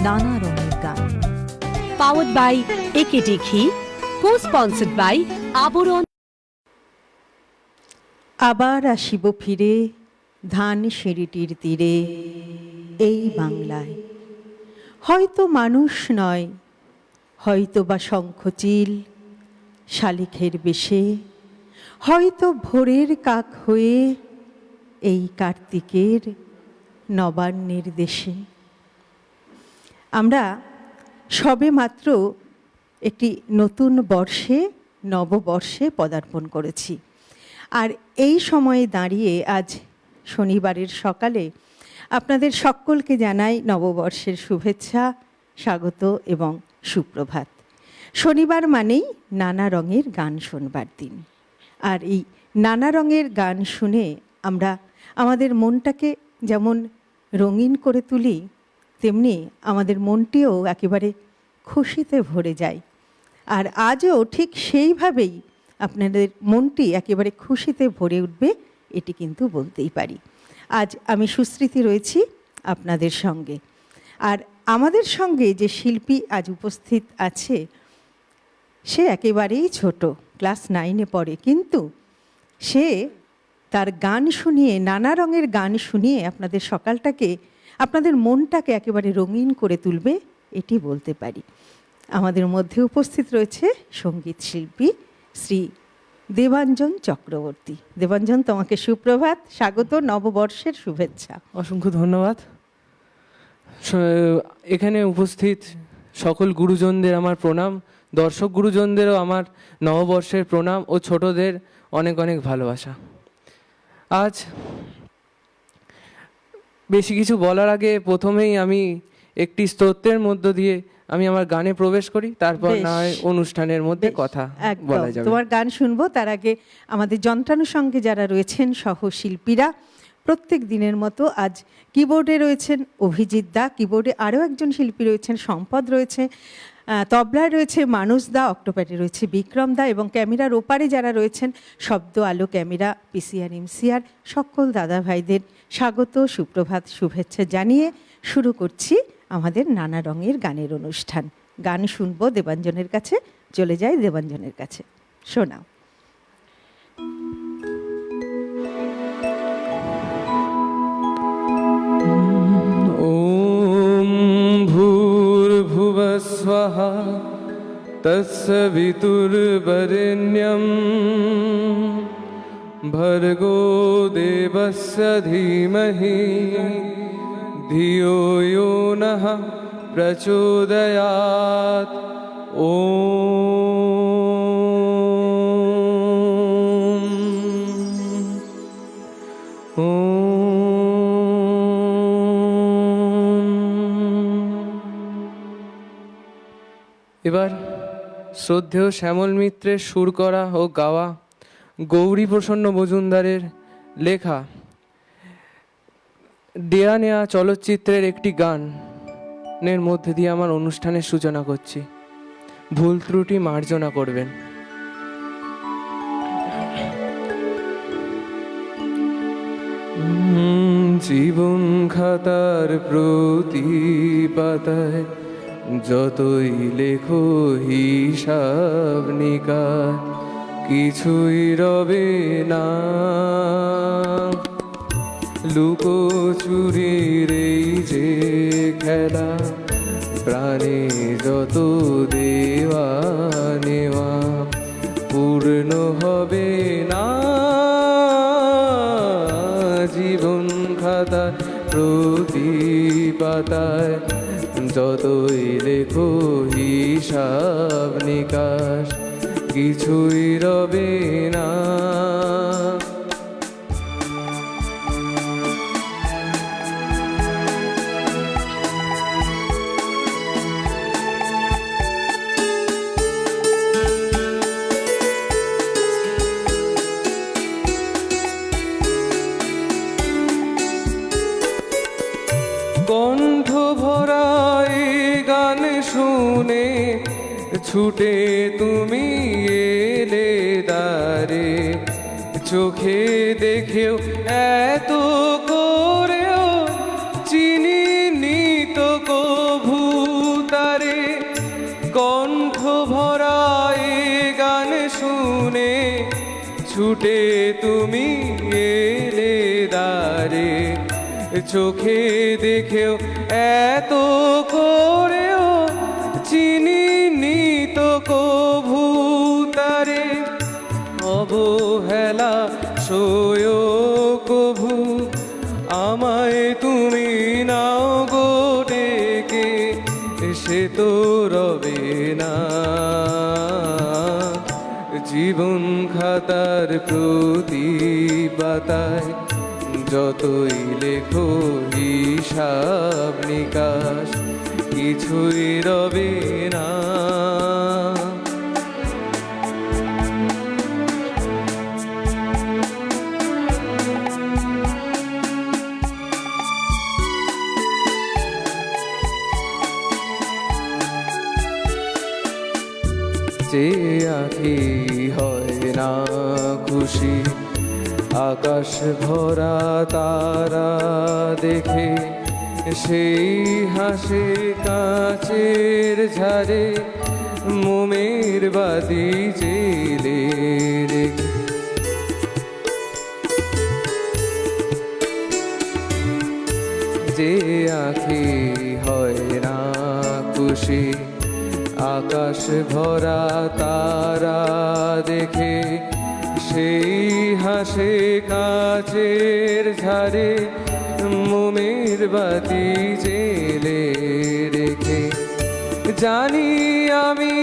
নানা রঙের গান। পাওয়ার্ড বাই একেডি ঘি, কো-স্পন্সর্ড বাই আবরণ। আবার আসিব ফিরে ধান সিঁড়িটির তীরে এই বাংলায়, হয়তো মানুষ নয়, হয়তো বা শঙ্খচিল শালিখের বেশে, হয়তো ভোরের কাক হয়ে এই কার্তিকের নবান্নের দেশে। আমরা সবে মাত্র একটি নতুন বর্ষে, নববর্ষে পদার্পণ করেছি। আর এই সময়ে দাঁড়িয়ে আজ শনিবারের সকালে আপনাদের সকলকে জানাই নববর্ষের শুভেচ্ছা, স্বাগত এবং সুপ্রভাত। শনিবার মানেই নানা রঙের গান শোনবার দিন। আর এই নানা রঙের গান শুনে আমরা আমাদের মনটাকে যেমন রঙিন করে তুলি, তেমনি আমাদের মনটিও একেবারে খুশিতে ভরে যায়। আর আজও ঠিক সেইভাবেই আপনাদের মনটি একেবারে খুশিতে ভরে উঠবে, এটি কিন্তু বলতেই পারি। আজ আমি সুস্মৃতি রয়েছি আপনাদের সঙ্গে। আর আমাদের সঙ্গে যে শিল্পী আজ উপস্থিত আছে, সে একেবারেই ছোট, ক্লাস 9-এ পড়ে, কিন্তু সে তার গান শুনিয়ে, নানা রঙের গান শুনিয়ে আপনাদের সকালটাকে, আপনাদের মনটাকে একেবারে রঙিন করে তুলবে, এটি বলতে পারি। আমাদের মধ্যে উপস্থিত রয়েছে সঙ্গীত শিল্পী শ্রী দেবাঞ্জন চক্রবর্তী। দেবাঞ্জন, তোমাকে সুপ্রভাত, স্বাগত, নববর্ষের শুভেচ্ছা। অসংখ্য ধন্যবাদ। এখানে উপস্থিত সকল গুরুজনদের আমার প্রণাম, দর্শক গুরুজনদেরও আমার নববর্ষের প্রণাম ও ছোটদের অনেক অনেক ভালোবাসা। আজ বেশি কিছু বলার আগে প্রথমেই আমি একটি স্তোত্রের মধ্য দিয়ে আমি আমার গানে প্রবেশ করি, তারপর না হয় অনুষ্ঠানের মধ্যে কথা বলা যাবে। তোমার গান শুনবো, তার আগে আমাদের যন্ত্রানুষঙ্গে যারা রয়েছেন সহশিল্পীরা, প্রত্যেক দিনের মতো আজ কিবোর্ডে রয়েছেন অভিজিৎ দা, কিবোর্ডে আরও একজন শিল্পী রয়েছেন সম্পদ রয়েছে, তবলায় রয়েছে মানুষ দা, অক্টোপ্যাডে রয়েছে বিক্রম দা, এবং ক্যামেরার ওপারে যারা রয়েছেন শব্দ, আলো, ক্যামেরা, পিসিআর, এমসিআর, সকল দাদা ভাইদের স্বাগত, সুপ্রভাত, শুভেচ্ছা জানিয়ে শুরু করছি আমাদের নানা রঙের গানের অনুষ্ঠান। গান শুনবো দেবাঞ্জনের কাছে, চলে যাই দেবাঞ্জনের কাছে। শোনাও। ওম ভূর্ভুবঃ স্বঃ তৎসবিতুর্বরেণ্যং ভর্গো দেবস্য ধীমহি ধিয়ো यो নঃ প্রচোদয়াৎ। এবার শ্রদ্ধেয় শ্যামল মিত্রের সুর করা ও গাওয়া গৌরী প্রসন্ন মজুমদারের লেখা দেয়া নেয়া চলচ্চিত্রের একটি গানের মধ্যে দিয়ে আমার অনুষ্ঠানের সূচনা করছি। ভুল ত্রুটি মার্জনা করবেন। জীবন খাতার প্রতি পাতায় যতই লেখো হিসাব নিকাশ, কিছুই রবে না। লুকোচুরির এই যে খেলা, প্রাণে যত দেওয়া নেওয়া পূর্ণ হবে না। জীবন খাতা প্রতি পাতায় যতই লেখো হিসাব নিকাশ, কিছুই রবে না। কণ্ঠ ভরা এই গান শুনে ছুটে তুমি এলে দ্বারে, চোখে দেখেও এত করেও চিনিনি তো কভু ছুটে তুমি এলে দ্বারে, চোখে দেখেও এত করেও চিনিনি তো কভু তারে, অবহেলা সয় কভু আমায় তুমি নাও গো ডেকে, সে তো রবে না জীবন খাতার প্রতি পাতায়, যতই লেখো হিসাব নিকাশ কিছুই রবে না। যে আঁখি হয় না খুশি আকাশ ভরা তারা দেখে, সেই হাসে কাচের ঝাড়ে মোমের বাতি জেলে রেখে। যে আঁখি হয় না খুশি আকাশ ভরা তারা দেখে, সেই হাসে কাচের ঝাড়ে মোমের বাতি জেলে রেখে। জানি আমি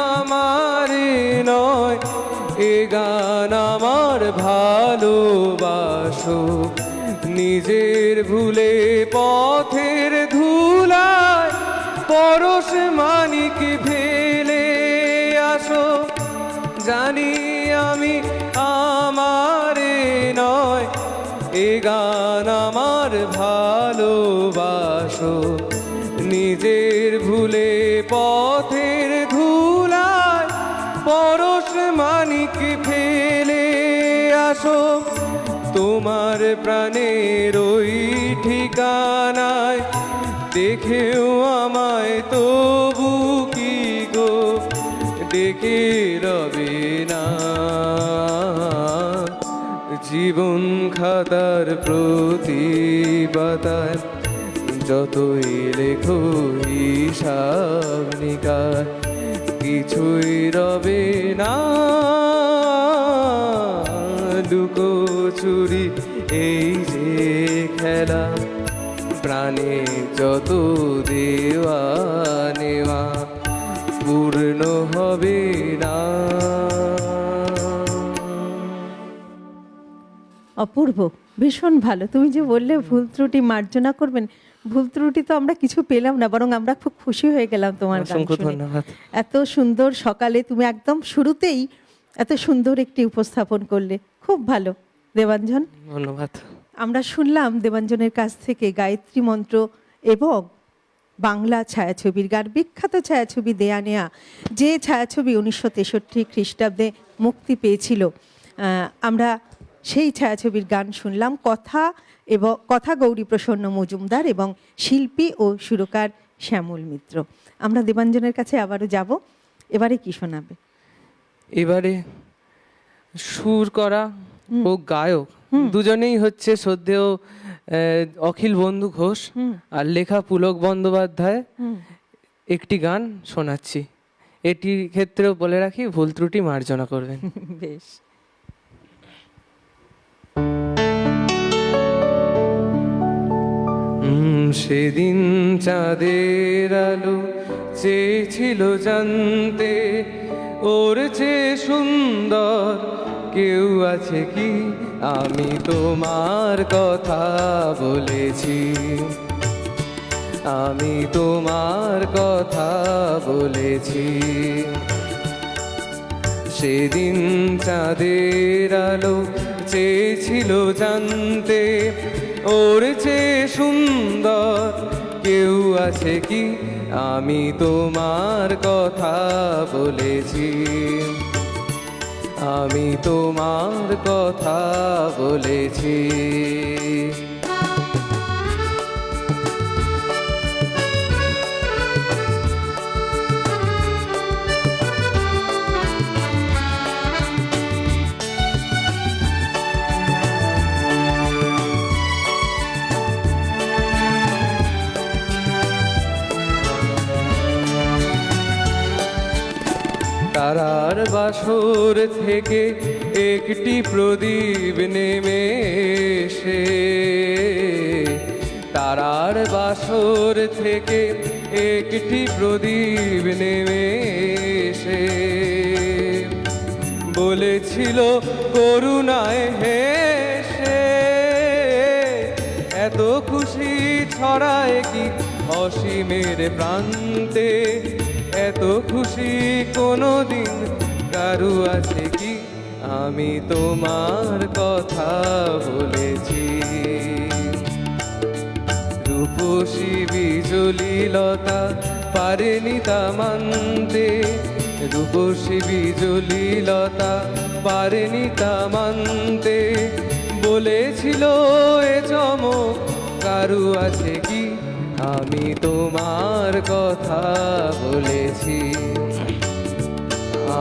আমার নয় এ গান আমার ভালোবাসো, নিজের ভুলে পথের ধুলায় পরশ মানিক ফেলে আসো। জানি আমি আমার নয় এ গান আমার ভালোবাসো, নিজের ভুলে পথের ধুলায় পরশ মানিক ফেলে আসো। তোমার প্রাণের ওই ঠিকানায় দেখেও আমায় তবু কি গো ডেকে রবে না জীবন খাতার প্রতি পাতায়, যতই লেখো হিসাব নিকাশ কিছুই রবে না। লুকো চুরি এই যে খেলা, প্রাণে যত দেওয়া নেওয়া পূর্ণ হবে না। অপূর্ব, ভীষণ ভালো। তুমি যে বললে ভুল ত্রুটি মার্জনা করবেন, ভুল ত্রুটি তো আমরা কিছু পেলাম না, বরং আমরা খুব খুশি হয়ে গেলাম তোমার গান অসংখ্য শুনে। ধন্যবাদ। এত সুন্দর সকালে তুমি একদম শুরুতেই এত সুন্দর একটি উপস্থাপন করলে, খুব ভালো দেবাঞ্জন। ধন্যবাদ। আমরা শুনলাম দেবাঞ্জনের কাছ থেকে গায়ত্রী মন্ত্র এবং বাংলা ছায়াছবির গান, বিখ্যাত ছায়াছবি দেয়া নেয়া, যে ছায়াছবি 1963 খ্রিস্টাব্দে মুক্তি পেয়েছিল। আমরা সেই ছায়াছবির গান শুনলাম, কথা গৌরী প্রসন্ন মজুমদার এবং শিল্পী ও সুরকার শ্যামল মিত্র। আমরা দেবাঞ্জনের কাছে আবারও যাব। এবারে কি শোনাবে? এবারে সুর করা ও গায়ক দুজনেই হচ্ছে শ্রদ্ধেয় অখিল বন্ধু ঘোষ, আর লেখা পুলক বন্দ্যোপাধ্যায় একটি গান শোনাচ্ছি। এটির ক্ষেত্রেও বলে রাখি ভুল ত্রুটি মার্জনা করবেন। বেশ। সেদিন চাঁদের আলো চেয়েছিল জানতে, ওর চেয়ে সুন্দর কেউ আছে কি? আমি তোমার কথা বলেছি, আমি তোমার কথা বলেছি। সেদিন চাঁদের আলো চেয়েছিল জানতে, ওর চেয়ে সুন্দর কেউ আছে কি? আমি তোমার কথা বলেছি, আমি তোমার কথা বলেছি। তারার বাসর থেকে একটি প্রদীপ নেমে এসে, তারার বাসর থেকে একটি প্রদীপ নেমে এসে বলেছিল করুণায় হেসে, এত খুশি ছড়ায় কি অসীমের প্রান্তে, এত খুশি কোনোদিন কারু আছে কি, আমি তোমার কথা বলেছি। রূপসী বিজলি লতা পারেনি তা মানতে, রূপসী বিজলি লতা পারেনি তা মানতে, বলেছিল এ চমক কারু আছে কি, আমি তোমার কথা বলেছি,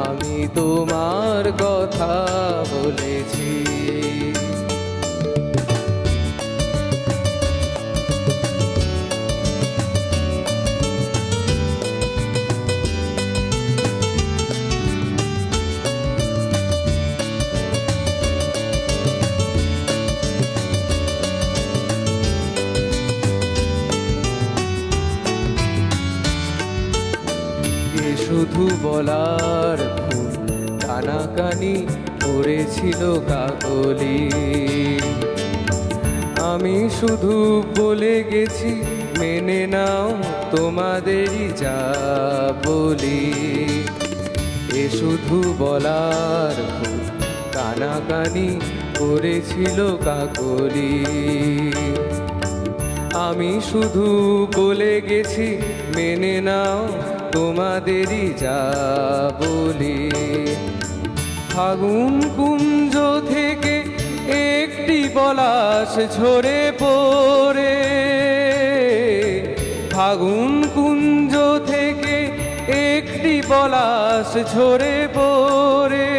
আমি তোমার কথা বলেছি। শুধু বলার ফুল কানাকানি করেছিল কাকলি, আমি শুধু বলে গেছি মেনে নাও তোমাদেরই যা বলি। এ শুধু বলার ফুল কানাকানি করেছিল কাকলি, আমি শুধু বলে গেছি মেনে নাও তোমাদেরই যা বলি। ফাগুন কুঞ্জ থেকে একটি পলাশ ঝরে পড়ে, ফাগুন কুঞ্জ থেকে একটি পলাশ ঝরে পড়ে,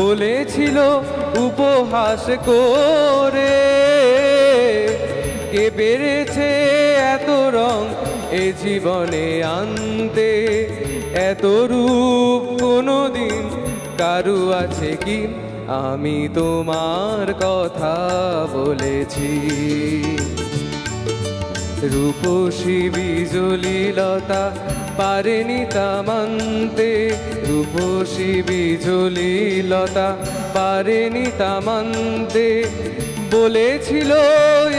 বলেছিল উপহাস করে, কে পেরেছে এত রং এ জীবনে আনতে, এত রূপ কোনোদিন কারু আছে কি, আমি তোমার কথা বলেছি। রূপসী বিজলি লতা পারেনি তা মানতে, রূপসী বিজলি লতা পারেনি তা মানতে, বলেছিল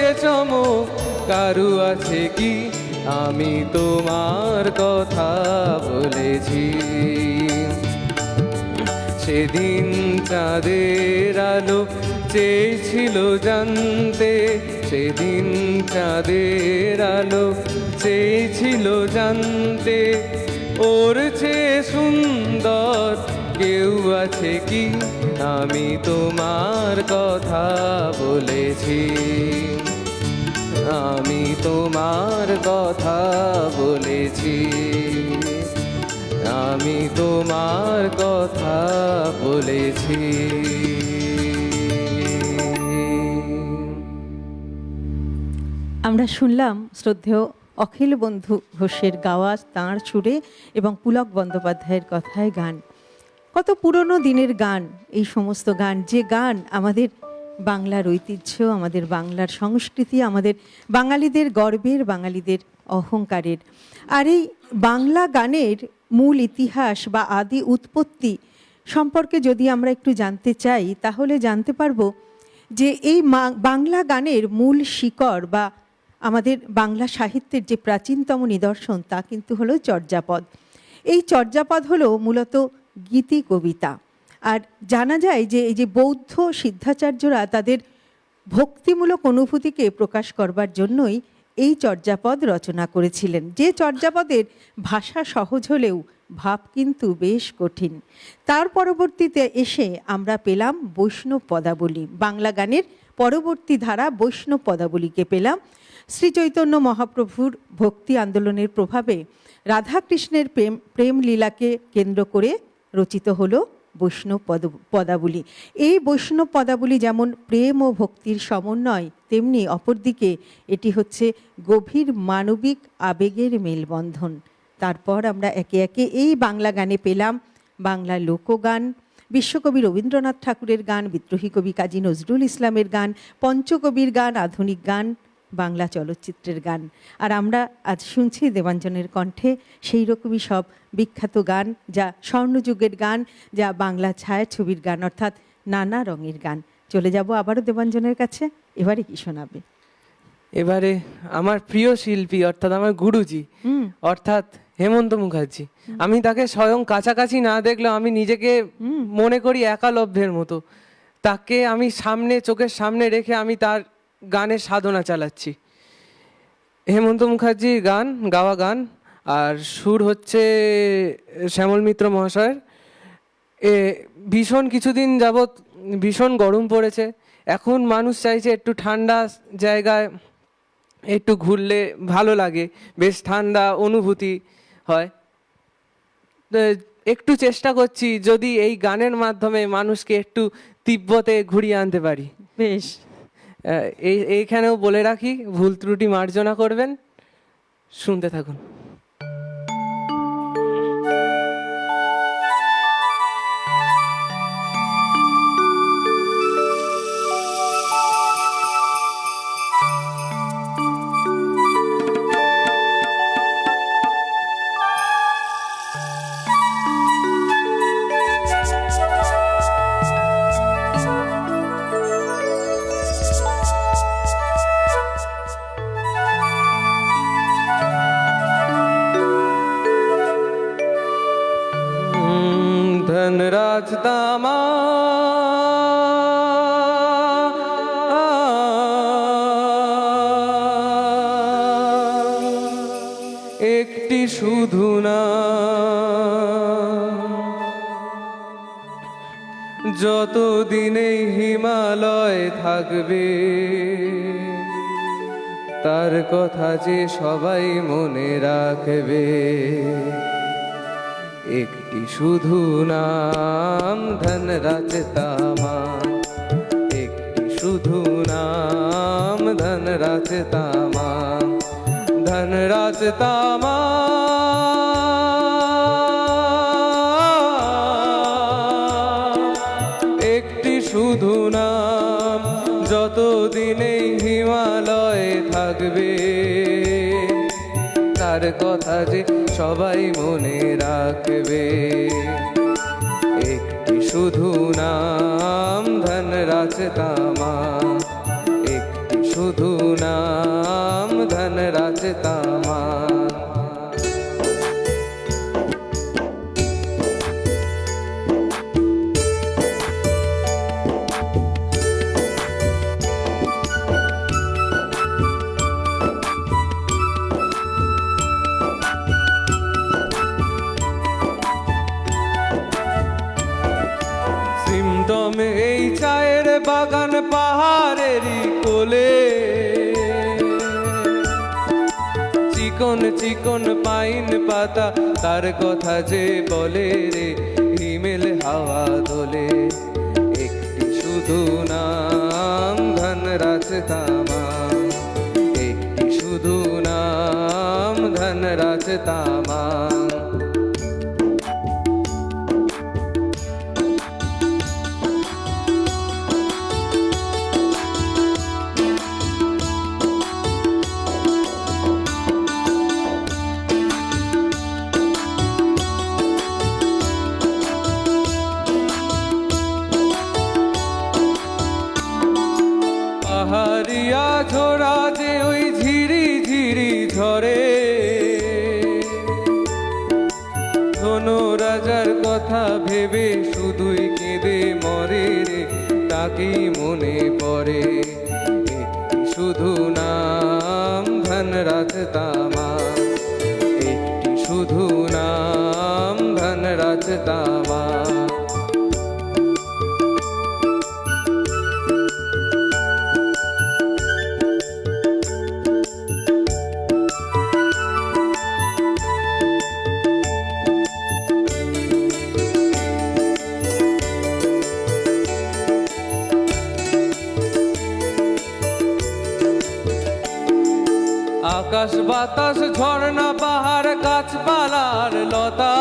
এ চমক কারু আছে কি, আমি তোমার কথা বলেছি। সেদিন চাঁদের আলো চেয়েছিল জানতে, সেদিন চাঁদের আলো চেয়েছিল জানতে, ওর চেয়ে সুন্দর কেউ আছে কি, আমি তোমার কথা বলেছি, আমি তোমার কথা বলেছি, আমি তোমার কথা বলেছি। আমরা শুনলাম শ্রদ্ধেয় অখিল বন্ধু ঘোষের গাওয়া তাঁর সুরে এবং পুলক বন্দ্যোপাধ্যায়ের কথায় গান। কত পুরনো দিনের গান এই সমস্ত গান, যে গান আমাদের বাংলার ঐতিহ্য, আমাদের বাংলার সংস্কৃতি, আমাদের বাঙালিদের গর্বের, বাঙালিদের অহংকারের। আর এই বাংলা গানের মূল ইতিহাস বা আদি উৎপত্তি সম্পর্কে যদি আমরা একটু জানতে চাই, তাহলে জানতে পারবো যে এই বাংলা গানের মূল শিকড় বা আমাদের বাংলা সাহিত্যের যে প্রাচীনতম নিদর্শন তা কিন্তু হলো চর্যাপদ। এই চর্যাপদ হলো মূলত গীতি কবিতা। আর জানা যায় যে এই যে বৌদ্ধ সিদ্ধাচার্যরা তাদের ভক্তিমূলক অনুভূতিকে প্রকাশ করবার জন্যই এই চর্যাপদ রচনা করেছিলেন, যে চর্যাপদের ভাষা সহজ হলেও ভাব কিন্তু বেশ কঠিন। তার পরবর্তীতে এসে আমরা পেলাম বৈষ্ণব পদাবলী, বাংলা গানের পরবর্তী ধারা বৈষ্ণব পদাবলীকে পেলাম। শ্রী চৈতন্য মহাপ্রভুর ভক্তি আন্দোলনের প্রভাবে রাধাকৃষ্ণের প্রেম লীলাকে কেন্দ্র করে রচিত হলো বৈষ্ণব পদাবলী। এই বৈষ্ণব পদাবলী যেমন প্রেম ও ভক্তির সমন্বয়, তেমনি অপরদিকে এটি হচ্ছে গভীর মানবিক আবেগের মেলবন্ধন। তারপর আমরা একে একে এই বাংলা গানে পেলাম বাংলা লোকগান, বিশ্বকবি রবীন্দ্রনাথ ঠাকুরের গান, বিদ্রোহী কবি কাজী নজরুল ইসলামের গান, পঞ্চকবির গান, আধুনিক গান, বাংলা চলচ্চিত্রের গান। আর আমরা আজ শুনছি দেবাঞ্জনের কণ্ঠে সেই রকমই সব বিখ্যাত গান, যা স্বর্ণযুগের গান, যা বাংলা ছায়াছবির গান, অর্থাৎ নানা রঙের গান। চলে যাব আবারও দেবাঞ্জনের কাছে। এবারে কি শোনাবে? এবারে আমার প্রিয় শিল্পী অর্থাৎ আমার গুরুজি অর্থাৎ হেমন্ত মুখার্জি। আমি তাকে স্বয়ং কাছাকাছি না দেখলেও আমি নিজেকে মনে করি একালব্যের মতো। তাকে আমি চোখের সামনে রেখে আমি তার গানের সাধনা চালাচ্ছি। হেমন্ত মুখার্জির গাওয়া গান, আর সুর হচ্ছে শ্যামল মিত্র মহাশয়ের। ভীষণ কিছুদিন যাবৎ ভীষণ গরম পড়েছে, এখন মানুষ চাইছে একটু ঠান্ডা জায়গায় একটু ঘুরলে ভালো লাগে, বেশ ঠান্ডা অনুভূতি হয়। একটু চেষ্টা করছি যদি এই গানের মাধ্যমে মানুষকে একটু তিব্বতে ঘুরিয়ে আনতে পারি। বেশ, এইখানেও বলে রাখি, ভুল ত্রুটি মার্জনা করবেন। শুনতে থাকুন। धनराज दामा একটি শুধু না, যতদিনে হিমালয় থাকবে তার কথা যে সবাই মনে রাখবে। একটি শুধু নাম ধনরাজ তামা, একটি শুধু নাম ধনরাজ তামা, ধনরাজ তামা। একটি শুধু নাম, যতদিনে হিমালয়ে থাকবে তার কথা যে সবাই মনে রাখবে। একটি শুধু নাম ধনরাজ তামা, একটি শুধু নাম ধনরাজ তামা। সিমটমে এই চায়ের বাগান পাহাড়েরই কোলে, চিকন চিকন পাইন পাতা তার কথা যে বলে রে, হিমেল হাওয়া দোলে। একটি শুধু নাম ধনরাজ তামা, একটি শুধু নাম ধনরাজ তামা। পাহাড়িয়া ঝোড়া যে ওই ঝিরি ঝিরি ঝরে, ধনু রাজার কথা ভেবে শুধুই কেঁদে মরে রে, তাকেই মনে পড়ে। একটি শুধু নাম ধনরাজ তামা, একটি শুধু নাম ধনরাজ তামা। আকাশ বাতাস ঝর্ণা পাহাড় গাছপালার লতা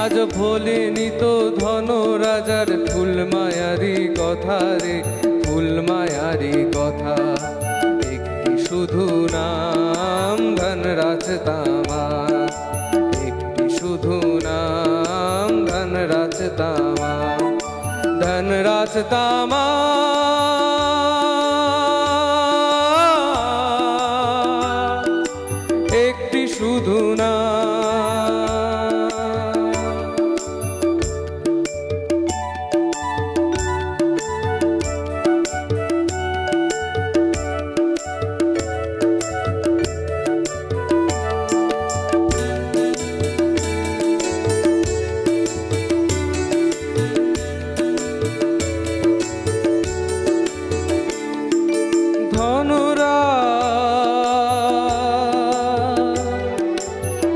আজ ভোলেনি তো ধন রাজার ফুল মায়ারি কথা রে, ফুল মায়ারি কথা। একটি শুধু নাম ধনরাজ তামার, একটি শুধু নাম ধনরাজ তামার, ধনরাজ তামার, একটি শুধু নাম।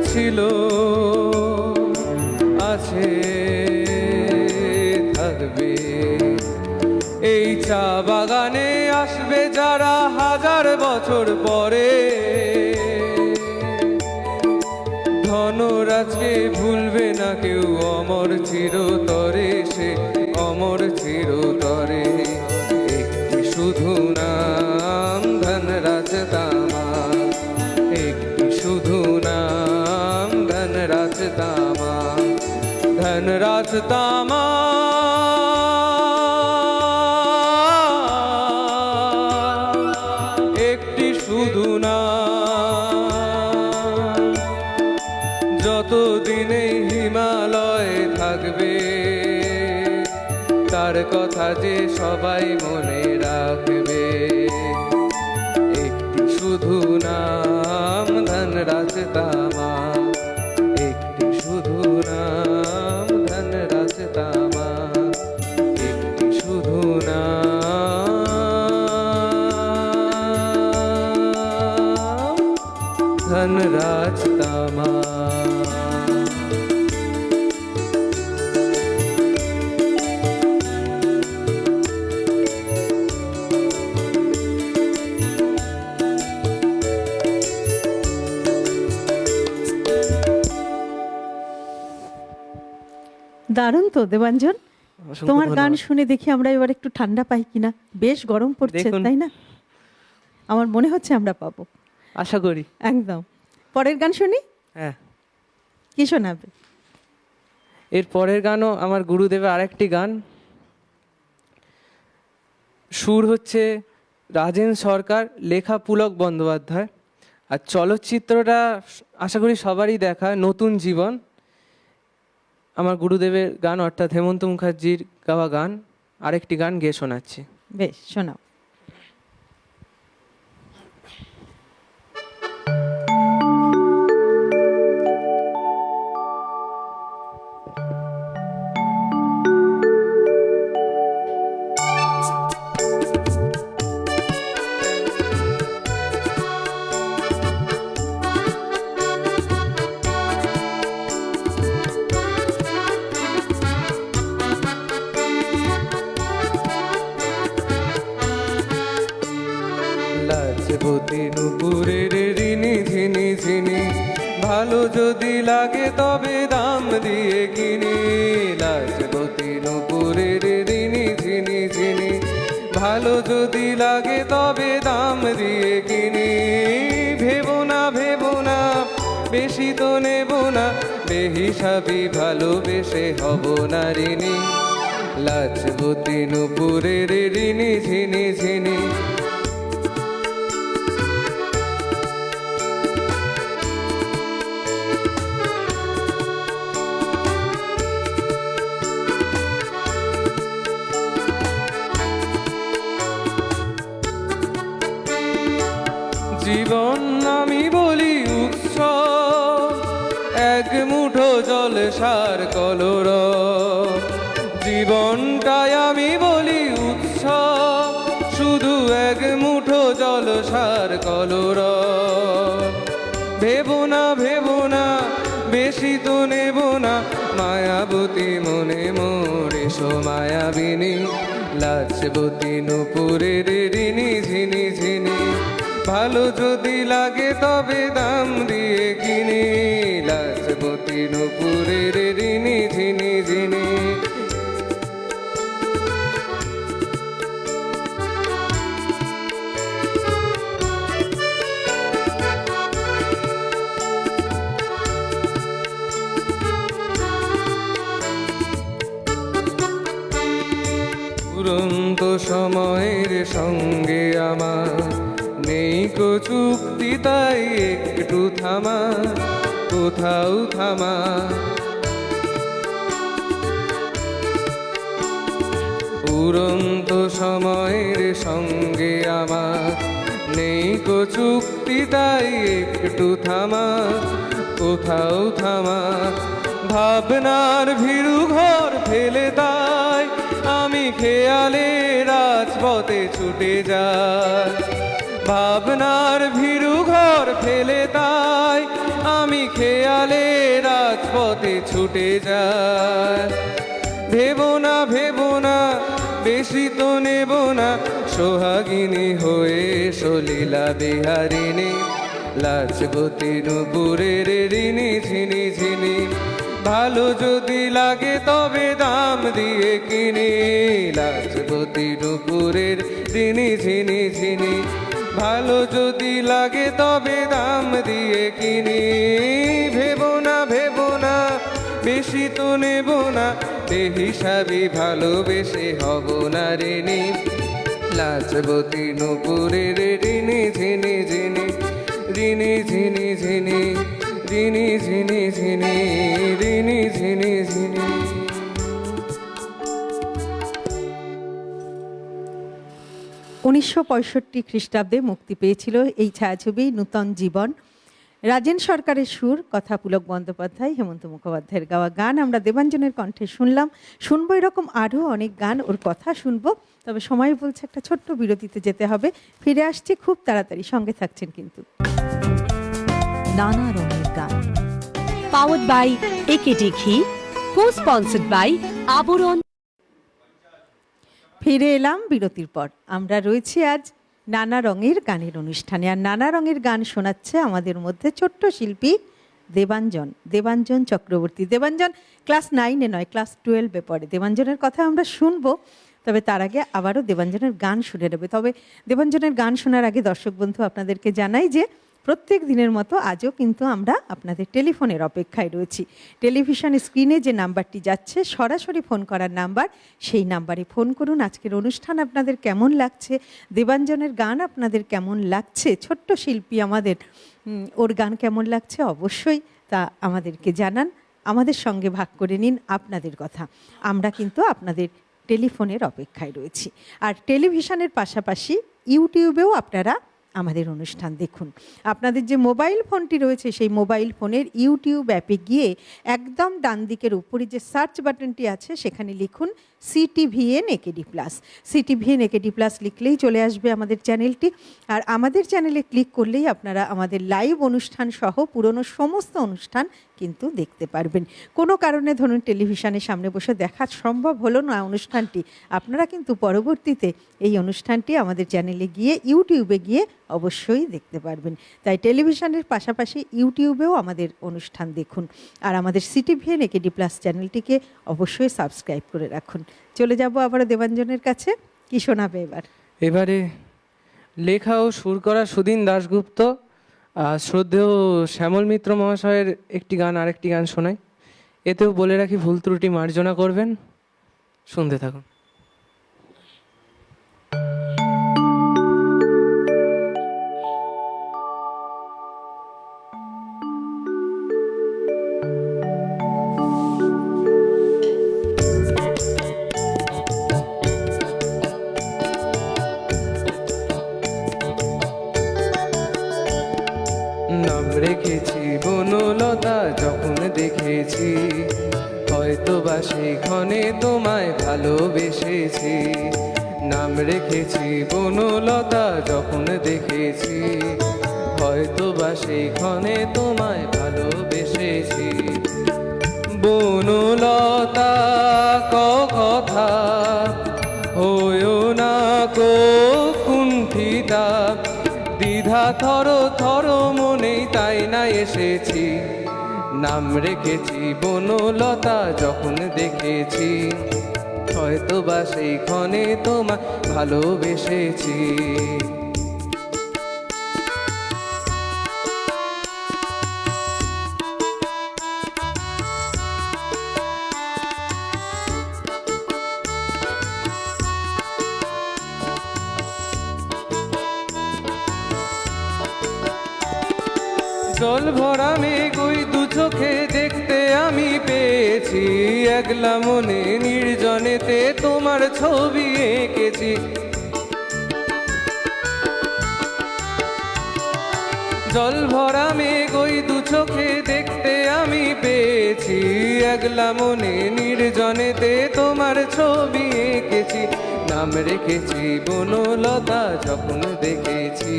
ছিল আছে থাকবে এই চা বাগানে আসবে যারা হাজার বছর পরে। ধনরাজকে ভুলবে না কেউ, অমর চিরতরে সে, অমর চিরতরে। একটি শুধু নাম ধনরাজ তামার, একটি শুধু নাম ধনরাজ তামার, ধনরাজ তামার, একটি শুধু নাম। যতদিনে হিমালয় থাকবে তার কথা যে সবাই মনে রাখবে। একটি শুধু নাম ধনরাজ তামার, একটি শুধু নাম ধনরাজ তামার, একটি শুধু নাম ধনরাজ তামার। দারুণ তো দেবাঞ্জন, অসংখ্য তোমার গান ধন্যবাদ। শুনে দেখি আমরা এবার একটু ঠান্ডা পাই কিনা। বেশ গরম পড়ছে, দেখুন। তাই না? আমার মনে হচ্ছে আমরা পাবো, আশা করি। একদম। পরের গান শুনি, হ্যাঁ, কি শোনাবে? এর পরের গানও আমার গুরুদেবের আরেকটি গান। সুর হচ্ছে রাজেন সরকার, লেখা পুলক বন্দ্যোপাধ্যায়। আর চলচ্চিত্রটা আশা করি সবারই দেখা, নতুন জীবন। আমার গুরুদেবের গান, অর্থাৎ হেমন্ত মুখার্জির গাওয়া গান। আরেকটি গান গেয়ে শোনাচ্ছি। বেশ, শোনাও। লাজবতী নুপুরের রিনি ঝিনি ঝিনি, ভালো যদি লাগে তবে দাম দিয়ে কিনি। লাজবতী নুপুরের রিনি ঝিনি ঝিনি, ভালো যদি লাগে তবে দাম দিয়ে কিনি। ভেবো না ভেবো না, বেশি তো নেব না, বেহিসাবি ভালোবেসে হব না ঋণী। লাজবতী নুপুরের রিনি ঝিনি ঝিনি। জীবন আমি বলি উৎসব, এক মুঠো জল সার কলর। জীবনটাই আমি বলি উৎসব, শুধু এক মুঠো জল সার কলর। ভেবো না ভেবো না, বেশি তো নেব না, মায়াবতী মনে মোর এসো মায়াবিনী। লাজবতী নুপুরের রিনি ঝিনি ঝিনি, ভালো যদি লাগে তবে দাম দিয়ে কিনি। লাজবতী নুপুরের রিনি ঝিনি ঝিনি। উড়ন্ত সময়ের সঙ্গে আমার নেই কো চুক্তি, তাই একটু থামা, কোথাও থামা। উড়ন্ত সময়ের সঙ্গে আমার নেই কো চুক্তি, তাই একটু থামা, কোথাও থামা। ভাবনার ভীরু ঘর ফেলে তাই আমি খেয়ালে রাজপথে ছুটে যাই। ভাবনার ভীরু ঘর ফেলে তাই আমি খেয়ালে রাজপথে ছুটে যাই। ভেবো না ভেবো না বেশি তো নেব না, সোহাগিনী হয়ে সলীলা বিহারিণী। লাজবতী নুপুরের রিনি ঝিনি ঝিনি, ভালো যদি লাগে তবে দাম দিয়ে কিনি। লাজবতী নুপুরের রিনি ঝিনি ঝিনি, ভালো যদি লাগে তবে দাম দিয়ে কিনি। ভেবো না বেশি তো নেব না, বেহিসাবি ভালোবেসে হব না ঋণী। লাজবতী নুপুরের রিনি ঝিনি ঝিনি, রিনি ঝিনি ঝিনি, রিনি ঝিনি ঝিনি, রিনি ঝিনি ঝিনি। 1965 খ্রিস্টাব্দে মুক্তি পেয়েছিল এই ছায়াছবি নূতন জীবন। রাজেন সরকারের সুর, কথা পুলক বন্দ্যোপাধ্যায়, হেমন্ত মুখোপাধ্যায়ের গাওয়া গান আমরা দেবাঞ্জনের কণ্ঠে শুনলাম। শুনবো এরকম আরও অনেক গান, ওর কথা শুনবো। তবে সময় বলছে একটা ছোট্ট বিরতিতে যেতে হবে, ফিরে আসছি খুব তাড়াতাড়ি, সঙ্গে থাকছেন কিন্তু। নানা রঙের গান, পাওয়ার্ড বাই একেডি ঘি, কো-স্পন্সর্ড বাই আবরণ। ফিরে এলাম বিরতির পর। আমরা রয়েছি আজ নানা রঙের গানের অনুষ্ঠানে, আর নানা রঙের গান শোনাচ্ছে আমাদের মধ্যে ছোট্ট শিল্পী দেবাঞ্জন চক্রবর্তী। দেবাঞ্জন ক্লাস 9-এ নয়, ক্লাস 12-এ পড়ে। দেবাঞ্জনের কথা আমরা শুনবো, তবে তার আগে আবারও দেবাঞ্জনের গান শুনে নেবে। তবে দেবাঞ্জনের গান শোনার আগে দর্শক বন্ধু আপনাদেরকে জানাই যে প্রত্যেক দিনের মতো আজও কিন্তু আমরা আপনাদের টেলিফোনের অপেক্ষায় রয়েছি। টেলিভিশন স্ক্রিনে যে নাম্বারটি যাচ্ছে সরাসরি ফোন করার নাম্বার, সেই নাম্বারে ফোন করুন। আজকের অনুষ্ঠান আপনাদের কেমন লাগছে, দেবাঞ্জনের গান আপনাদের কেমন লাগছে, ছোট্ট শিল্পী আমাদের, ওর গান কেমন লাগছে অবশ্যই তা আমাদেরকে জানান, আমাদের সঙ্গে ভাগ করে নিন আপনাদের কথা। আমরা কিন্তু আপনাদের টেলিফোনের অপেক্ষায় রয়েছি। আর টেলিভিশনের পাশাপাশি ইউটিউবেও আপনারা আমাদের অনুষ্ঠান দেখুন। আপনাদের যে মোবাইল ফোনটি রয়েছে সেই মোবাইল ফোনের ইউটিউব অ্যাপে গিয়ে একদম ডান দিকের উপরে যে সার্চ বাটনটি আছে সেখানে লিখুন CTVN AKD+। CTVN AKD+ লিখলেই চলে আসবে আমাদের চ্যানেলটি। আর আমাদের চ্যানেলে ক্লিক করলেই আপনারা আমাদের লাইভ অনুষ্ঠান সহ পুরনো সমস্ত অনুষ্ঠান কিন্তু দেখতে পারবেন। কোনো কারণে ধরুন টেলিভিশনের সামনে বসে দেখা সম্ভব হলো না অনুষ্ঠানটি, আপনারা কিন্তু পরবর্তীতে এই অনুষ্ঠানটি আমাদের চ্যানেলে গিয়ে ইউটিউবে গিয়ে অবশ্যই দেখতে পারবেন। তাই টেলিভিশনের পাশাপাশি ইউটিউবেও আমাদের অনুষ্ঠান দেখুন। আর আমাদের CTVN AKD+ চ্যানেলটিকে অবশ্যই সাবস্ক্রাইব করে রাখুন। চলে যাব আবারও দেবাঞ্জনের কাছে। কি শোনাবে এবারে লেখা ও সুর করা সুদিন দাশগুপ্ত আর শ্রদ্ধেয় শ্যামল মিত্র মহাশয়ের একটি গান, আরেকটি গান শোনাই। এতেও বলে রাখি ভুল ত্রুটি মার্জনা করবেন। শুনতে থাকুন। নাম রেখেছি বনলতা যখন দেখেছি, হয়তো বা সেখানে তোমায় ভালোবেসেছি। নাম রেখেছি বনলতা যখন দেখেছি, হয়তো বা সেখানে তোমায় ভালোবেসেছি। বনলতা কথা হয়ে কুণ্ঠিতা, দ্বিধা থর থর মনেই তাই না এসেছি, নাম রেখেছি বনলতা যখন দেখেছি, হয়তো বা সেই ক্ষণে তোমায় ভালোবেসেছি। জল ভরা মেঘ ওই দু চোখে দেখতে আমি পেয়েছি, একলা মনে নির্জনেতে তোমার ছবি এঁকেছি। জল ভরা মেঘ ওই দু চোখে দেখতে আমি পেয়েছি, একলা মনে নির্জনেতে তোমার ছবি এঁকেছি, নাম রেখেছি বনলতা যখন দেখেছি,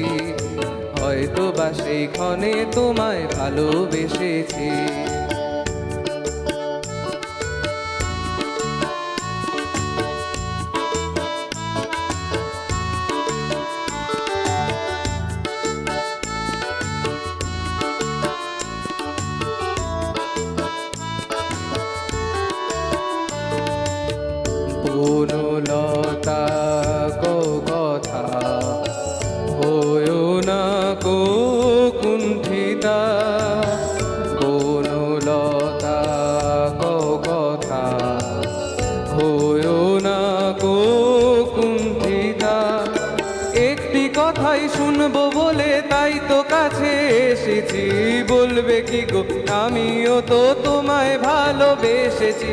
হয়তো বা সেই ক্ষণে তোমায় ভালোবেসেছি। বনলতা কো কথা হয়ো না কো কুণ্ঠিতা, বনলতা কো কথা হয়ো না কো কুণ্ঠিতা, একটি কথাই শুনবো বলে তাই তো কাছে এসেছি, বলবে কি গো আমিও তো তোমায় ভালোবেসেছি।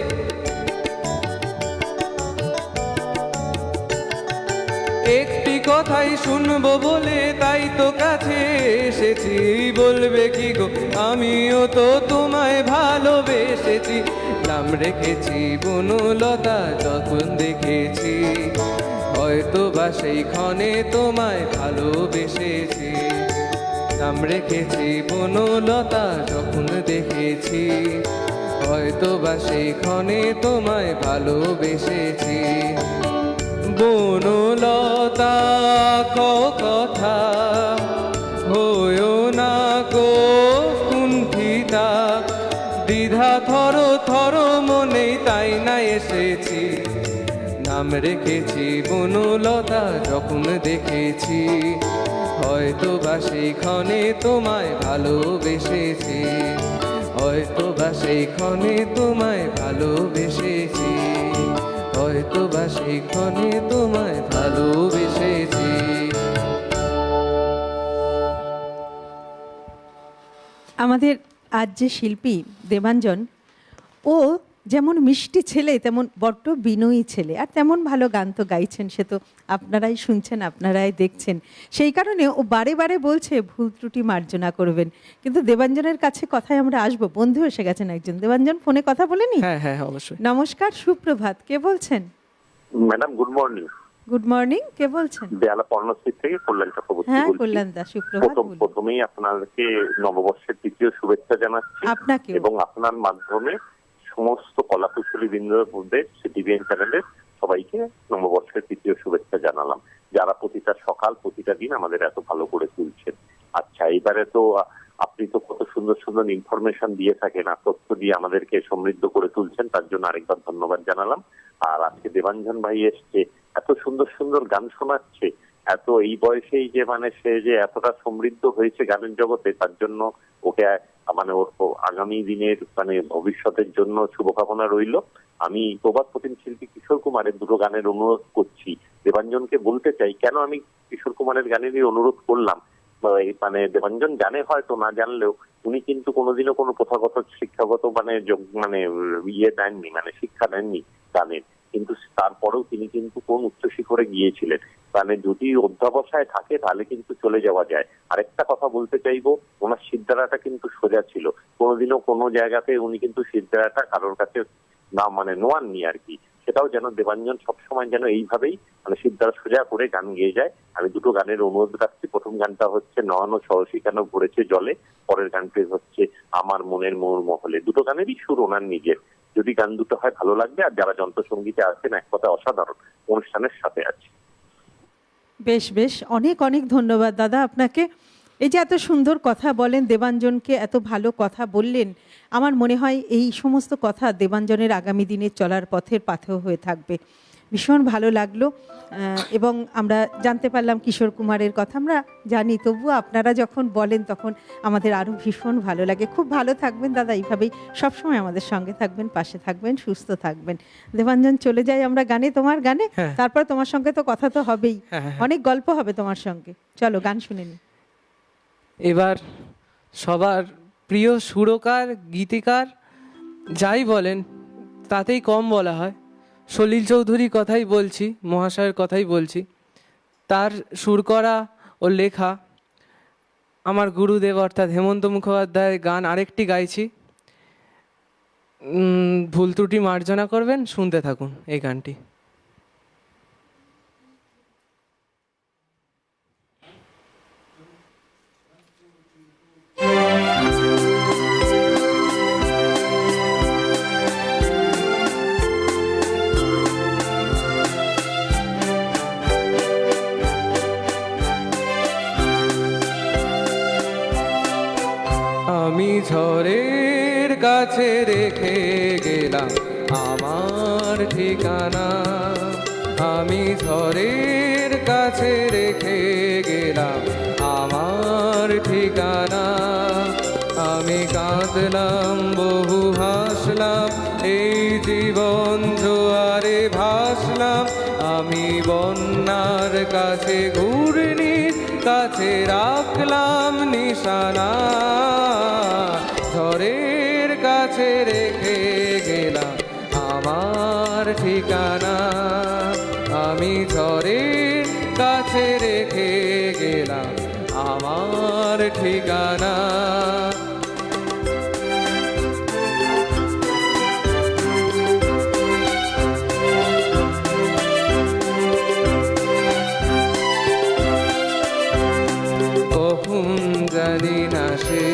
একটি কথাই শুনবো বলে তাই তো কাছে এসেছি, বলবে কি গো আমিও তো তোমায় ভালোবেসেছি, নাম রেখেছি বনলতা যখন দেখেছি, হয়তো বা সেই ক্ষণে তোমায় ভালোবেসেছি, নাম রেখেছি বনলতা যখন দেখেছি, হয়তো বা সেই ক্ষণে তোমায় ভালোবেসেছি। বনলতা কো কথা হয়ো না কো কুণ্ঠিতা, দ্বিধা থর থর মনেই তাই না এসেছি, নাম রেখেছি বনলতা যখন দেখেছি, হয়তো বা সেই ক্ষণে তোমায় ভালোবেসেছি, হয়তো বা সেই ক্ষণে তোমায় ভালোবেসেছি, হয়তো বা সেই ক্ষণে তোমায় ভালোবেসেছি। আমাদের আজ যে শিল্পী দেবাঞ্জন, ও যেমন মিষ্টি ছেলে তেমন বড্ড বিনয়ী ছেলে, আর তেমন ভালো গান তো গাইছেন, সে তো আপনারাই শুনছেন, আপনারাই দেখছেন, সেই কারণে ও বারে বারে বলছে ভুল ত্রুটি মার্জনা করবেন। কিন্তু দেবাঞ্জনের কাছে কথায় আমরা আসবো, বন্ধু এসে গেছেন একজন। দেবাঞ্জন, ফোনে কথা বলেনি? হ্যাঁ হ্যাঁ অবশ্যই। নমস্কার, সুপ্রভাত, কে বলছেন? Madam good morning. Good morning, কে বলছেন? বেহালা পর্ণশ্রী থেকে কল্যাণ চক্রবর্তী হ্যাঁ বলছি। কল্যাণ দা, সুপ্রভাত। বলুন। প্রথমেই আপনাকে নববর্ষের তৃতীয় শুভেচ্ছা জানাচ্ছি, আপনাকে এবং আপনার মাধ্যমে সমস্ত কলাকুশলী বৃন্দদের সিটিভিএন চ্যানেলের সবাইকে নববর্ষের তৃতীয় শুভেচ্ছা জানালাম, যারা প্রতিটা সকাল প্রতিটা দিন আমাদের এত ভালো করে তুলছেন। আচ্ছা, এইবারে তো আপনি তো কত সুন্দর সুন্দর ইনফরমেশন দিয়ে থাকেন, আর তথ্য দিয়ে আমাদেরকে সমৃদ্ধ করে তুলছেন, তার জন্য আরেকবার ধন্যবাদ জানালাম। আর আজকে দেবাঞ্জন ভাই এসছে, এত সুন্দর সুন্দর গান শোনাচ্ছে, এত এই বয়সেই যে মানে সে যে এতটা সমৃদ্ধ হয়েছে গানের জগতে, তার জন্য ওকে মানে ওর আগামী দিনের মানে ভবিষ্যতের জন্য শুভকামনা রইল। আমি প্রবাদ প্রতিম শিল্পী কিশোর কুমারের দুটো গানের অনুরোধ করছি। দেবাঞ্জনকে বলতে চাই, কেন আমি কিশোর কুমারের গানেরই অনুরোধ করলাম, মানে দেবাঞ্জন জানে হয়তো, না জানলেও উনি কিন্তু কোনোদিনও কোনো প্রথাগত শিক্ষাগত মানে ইয়ে নেননি, মানে শিক্ষা নেননি গানের, কিন্তু তারপরেও তিনি কিন্তু কোন উচ্চ শিখরে গিয়েছিলেন। মানে যদি অধ্যাবসায় থাকে তাহলে কিন্তু চলে যাওয়া যায়। আরেকটা কথা বলতে চাইবো, ওনার সিদ্ধারাটা কিন্তু সোজা ছিল, কোনোদিনও কোনো জায়গাতে উনি কিন্তু সিদ্ধারাটা কারোর কাছে না মানে নোয়াননি আর কি। সেটাও যেন দেবাঞ্জন সবসময় যেন এইভাবেই মানে সিদ্ধারা সোজা করে গান গেয়ে যায়। আমি দুটো গানের অনুরোধ রাখছি। প্রথম গানটা হচ্ছে নয়ন সরসী কেন ভরেছে জলে, পরের গানটি হচ্ছে আমার মনের মোর মহলে। দুটো গানেরই সুর ওনার নিজের। যদি গান দুটো হয় ভালো লাগবে। আর যারা যন্ত্রসঙ্গীতে আছেন, এক কথা অসাধারণ, অনুষ্ঠানের সাথে আছে। বেশ বেশ, অনেক অনেক ধন্যবাদ দাদা আপনাকে। এই যে এত সুন্দর কথা বলেন, দেবাঞ্জনকে এত ভালো কথা বললেন, আমার মনে হয় এই সমস্ত কথা দেবাঞ্জনের আগামী দিনে চলার পথের পাথেয় হয়ে থাকবে। ভীষণ ভালো লাগলো। এবং আমরা জানতে পারলাম কিশোর কুমারের কথা, আমরা জানি, তবুও আপনারা যখন বলেন তখন আমাদের আরও ভীষণ ভালো লাগে। খুব ভালো থাকবেন দাদা, এইভাবেই সবসময় আমাদের সঙ্গে থাকবেন, পাশে থাকবেন, সুস্থ থাকবেন। দেবাঞ্জন, চলে যাই আমরা গানে, তোমার গানে। হ্যাঁ। তারপর তোমার সঙ্গে তো কথা তো হবেই, হ্যাঁ। অনেক গল্প হবে তোমার সঙ্গে। চলো গান শুনে নি। এবার সবার প্রিয় সুরকার, গীতিকার যাই বলেন তাতেই কম বলা হয়। সলিল চৌধুরীর কথাই বলছি, মহাশয়ের কথাই বলছি। তার সুর করা ও লেখা আমার গুরুদেব অর্থাৎ হেমন্ত মুখোপাধ্যায়ের গান আরেকটি গাইছি। ভুল ত্রুটি মার্জনা করবেন, শুনতে থাকুন এই গানটি। আমি ঝড়ের কাছে রেখে গেলাম আমার ঠিকানা, আমি ঝড়ের কাছে রেখে গেলাম আমার ঠিকানা। আমি কাঁদলাম, বহু হাসলাম, এই জীবন জোয়ারে ভাসলাম। আমি বন্যার কাছে, ঘূর্ণির কাছে রাখলাম নিশানা। ঝড়ের কাছে রেখে গেলাম আমার ঠিকানা, আমি ঝড়ের কাছে রেখে গেলাম আমার ঠিকানা। কখন জানি না সে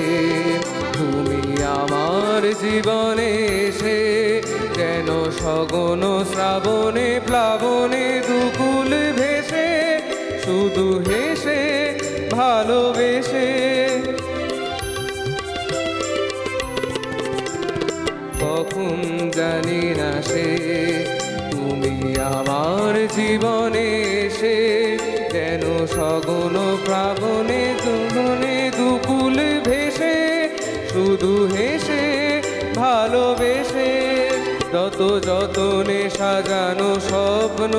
তুমি আমার জীবনে এসে, কেন সগন শ্রাবণে প্লাবনে দুকুল ভেসে, শুধু হেসে ভালোবেসে। কখন জানি না সে তুমি আমার জীবনে এসে, কেন সগন প্লাবনে দুগুনে দুকুল ভেসে, শুধু হেসে ভালোবেসে। যত যতনে সাজানো স্বপ্ন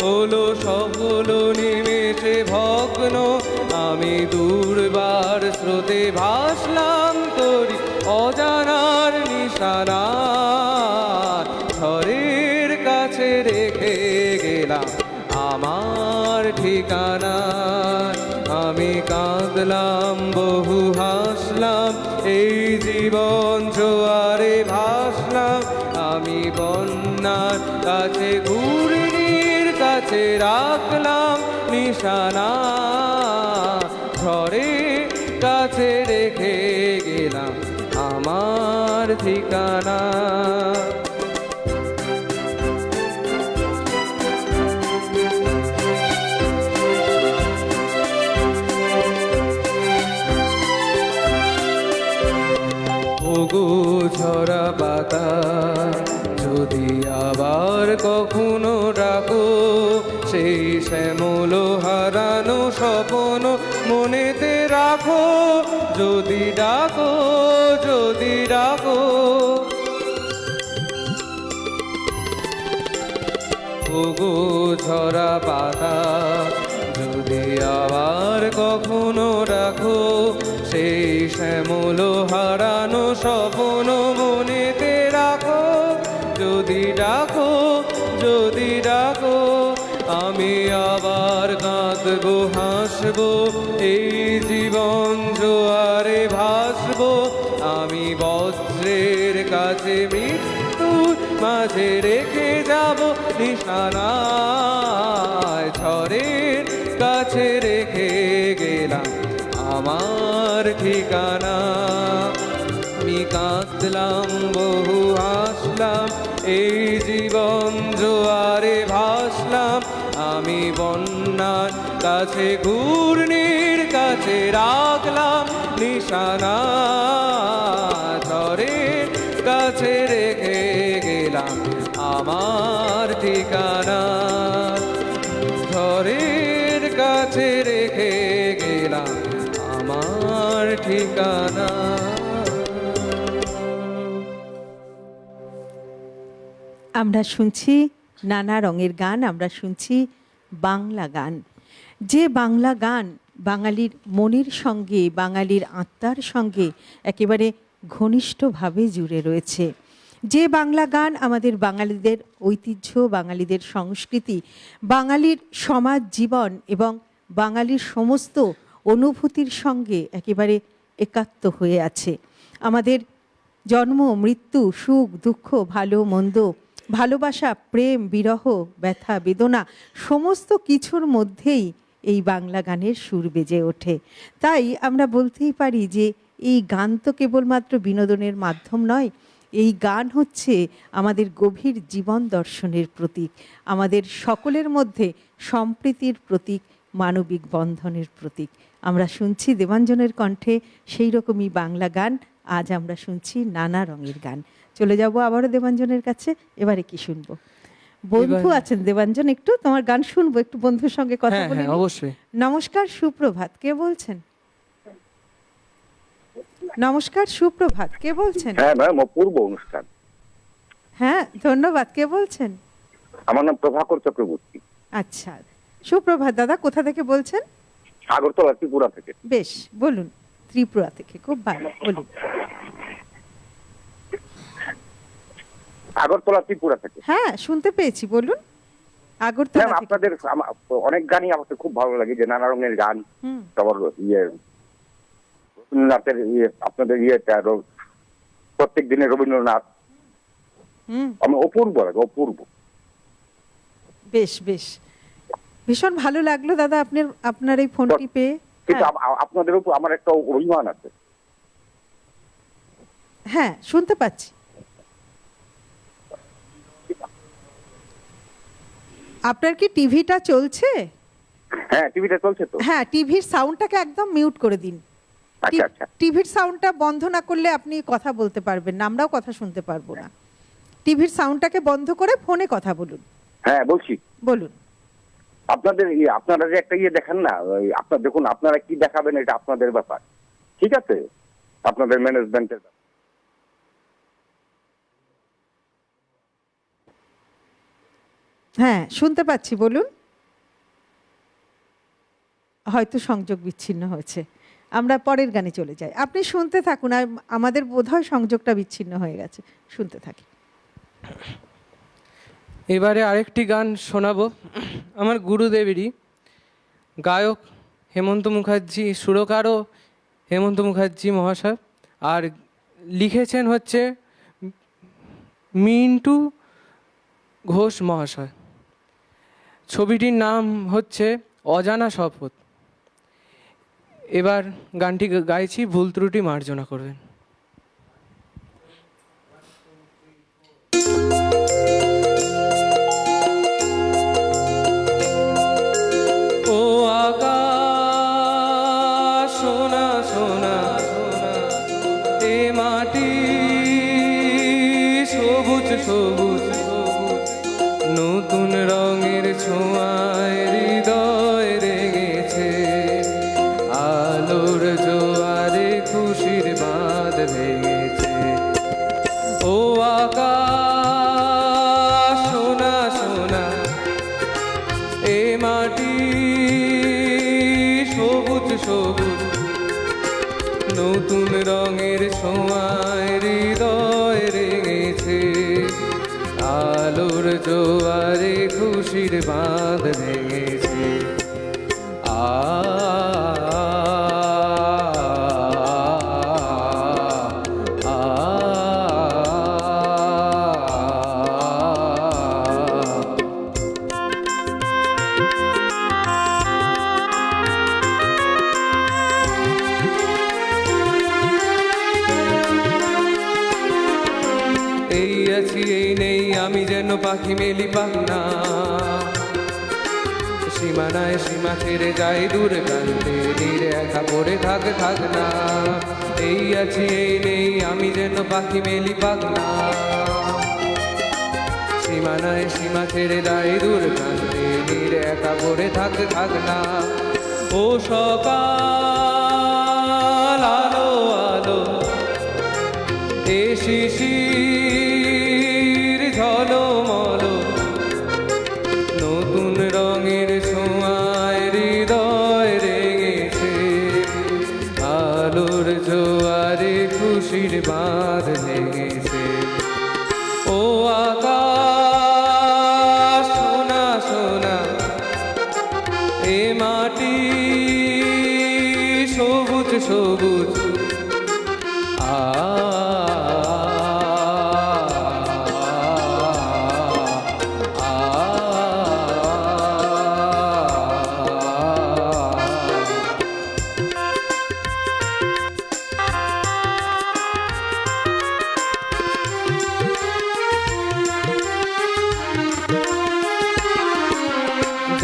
হলো সফল নিমেষে ভগ্ন। আমি দুর্বার স্রোতে ভাসলাম তোরি অজানার নিশানা। ঝড়ের কাছে রেখে গেলাম আমার ঠিকানা। আমি কাঁদলাম, বহু হাসলাম, এই জীবন জোয়ারে ভাসলাম। আমি বন্যার কাছে, ঘূর্ণির কাছে রাখলাম নিশানা। ঝড়ের কাছে রেখে গেলাম আমার ঠিকানা। ওগো ঝরা পাতা, যদি আবার কখনো ডাকো, সেই শ্যামল হারানো স্বপ্ন মনেতে রাখো। যদি ডাকো, যদি ডাকো। ওগো ঝরা পাতা, যদি আবার কখনো ডাকো, সেই শ্যামল হারানো স্বপ্ন মনেতে রাখো। যদি ডাকো, যদি ডাকো। আমি আবার কাঁদবো, হাসবো, এই জীবন জোয়ারে ভাসবো। আমি বজ্রের কাছে, মৃত্যুর মাঝে রেখে যাব নিশানা। ঝড়ের কাছে রেখে গেলাম আমার ঠিকানা। আমি কাঁদলাম, বহু হাসলাম, এই জীবন জোয়ারে ভাসলাম। আমি আমি বন্যার কাছে ঘূর্ণির কাছে রাখলাম নিশানা, ঝড়ের কাছে রেখে গেলাম আমার ঠিকানা, ঝড়ের কাছে রেখে গেলাম আমার ঠিকানা। আমরা শুনছি নানা রঙের গান, আমরা শুনছি বাংলা গান। যে বাংলা গান বাঙালির মনের সঙ্গে, বাঙালির আত্মার সঙ্গে একেবারে ঘনিষ্ঠভাবে জুড়ে রয়েছে, যে বাংলা গান আমাদের বাঙালিদের ঐতিহ্য, বাঙালিদের সংস্কৃতি, বাঙালির সমাজ জীবন এবং বাঙালির সমস্ত অনুভূতির সঙ্গে একেবারে একাত্ম হয়ে আছে। আমাদের জন্ম, মৃত্যু, সুখ, দুঃখ, ভালো মন্দ, ভালোবাসা, প্রেম, বিরহ, ব্যথা, বেদনা সমস্ত কিছুর মধ্যেই এই বাংলা গানের সুর বেজে ওঠে। তাই আমরা বলতেই পারি যে এই গান তো কেবলমাত্র বিনোদনের মাধ্যম নয়, এই গান হচ্ছে আমাদের গভীর জীবন দর্শনের প্রতীক, আমাদের সকলের মধ্যে সম্প্রীতির প্রতীক, মানবিক বন্ধনের প্রতীক। আমরা শুনছি দেবাঞ্জনের কণ্ঠে সেই রকমই বাংলা গান। আজ আমরা শুনছি নানা রঙের গান। চলে যাব আবারও দেবাঞ্জনের কাছে। এবারে কি শুনবো? বন্ধু আছেন দেবাঞ্জন, একটু তোমার গান শুনবো, একটু বন্ধুর সঙ্গে কথা বলি। অবশ্যই। নমস্কার, সুপ্রভাত, কে বলছেন? নমস্কার, সুপ্রভাত, কে বলছেন? হ্যাঁ ম্যাম, অপূর্ব অনুষ্ঠান। হ্যাঁ, ধন্যবাদ। কে বলছেন? আমার নাম প্রভাকর চক্রবর্তী। আচ্ছা, সুপ্রভাত দাদা, কোথা থেকে বলছেন? আগরতলা, ত্রিপুরা থেকে। বেশ, বলুন। ত্রিপুরা থেকে, খুব ভালো, বলুন। আগরতলা, ত্রিপুরা থেকে। হ্যাঁ, শুনতে পেয়েছি, বলুন। আগরতলা ম্যাম, থেকে। আপনাদের অনেক গানই আমাকে খুব ভালো লাগে, যে নানা রঙের গান, হুম। তারপর রবীন্দ্রনাথের আপনাদের প্রত্যেক দিনের রবীন্দ্রনাথ, হুম, আমি অপূর্ব লাগে, অপূর্ব। বেশ বেশ, ভীষণ ভালো লাগলো দাদা আপনার এই ফোনটি পেয়ে। কিন্তু হ্যাঁ, আপনাদের উপর আমার একটা অভিমান আছে। হ্যাঁ, শুনতে পাচ্ছি। আপনার কি টিভিটা চলছে? হ্যাঁ, টিভিটা চলছে তো। হ্যাঁ, টিভির সাউন্ডটাকে একদম মিউট করে দিন। আচ্ছা আচ্ছা। টিভির সাউন্ডটা বন্ধ না করলে আপনি কথা বলতে পারবেন না, আমরাও কথা শুনতে পারবো না। টিভির সাউন্ডটাকে বন্ধ করে ফোনে কথা বলুন। হ্যাঁ, বলছি। বলুন। আপনাদের আপনারা যে একটা দেখেন না, আপনার দেখুন, আপনারা কি দেখাবেন এটা আপনাদের ব্যাপার, ঠিক আছে? আপনাদের ম্যানেজমেন্টের ব্যাপার। হ্যাঁ, শুনতে পাচ্ছি, বলুন। হয়তো সংযোগ বিচ্ছিন্ন হয়েছে, আমরা পরের গানে চলে যাই। আপনি শুনতে থাকুন, আর আমাদের বোধহয় সংযোগটা বিচ্ছিন্ন হয়ে গেছে, শুনতে থাকি। এবারে আরেকটি গান শোনাবো আমার গুরুদেবেরই, গায়ক হেমন্ত মুখার্জি, সুরকারও হেমন্ত মুখার্জি মহাশয়, আর লিখেছেন হচ্ছে মিন্টু ঘোষ মহাশয়। ছবিটির নাম হচ্ছে অজানা শপথ। এবার গানটি গাইছি, ভুল ত্রুটি মার্জনা করবেন। ও আকাশ সোনা সোনা সোনা, এ মাটি সবুজ সবুজ সবুজ, নতুন রঙের ছোঁয়ায় হৃদয় রেঙেছে, আলোর জোয়ারে খুশির বাঁধ ভেঙেছে। ও আকাশ সোনা সোনা, এ মাটি সবুজ সবুজ, নতুন রঙের ছোঁয়ায় হৃদয় রেঙেছে, আলোর জোয়ারে খুশির বাঁধ ভেঙেছে। এই আছি এই নেই, আমি যেন পাখি মেলি পাখনা, সীমানায় সীমা ছেড়ে যাই দূর প্রান্তে, নীড়ে একা পড়ে থাক না। এই আছি এই নেই আমি যেন পাখি মেলি পাখনা। সীমানায় সীমা ছেড়ে যাই দূর প্রান্তে, নীড়ে একা পড়ে থাক না। ও সকাল আলো আলো, এ শিশির ঝলমল, নতুন রঙের ছোঁয়ায় হৃদয় রেঙেছে। আলোর জোয়ারে খুশির বাঁধ ভেঙেছে। ও আকাশ সোনা সোনা, এ মাটি সবুজ সবুজ,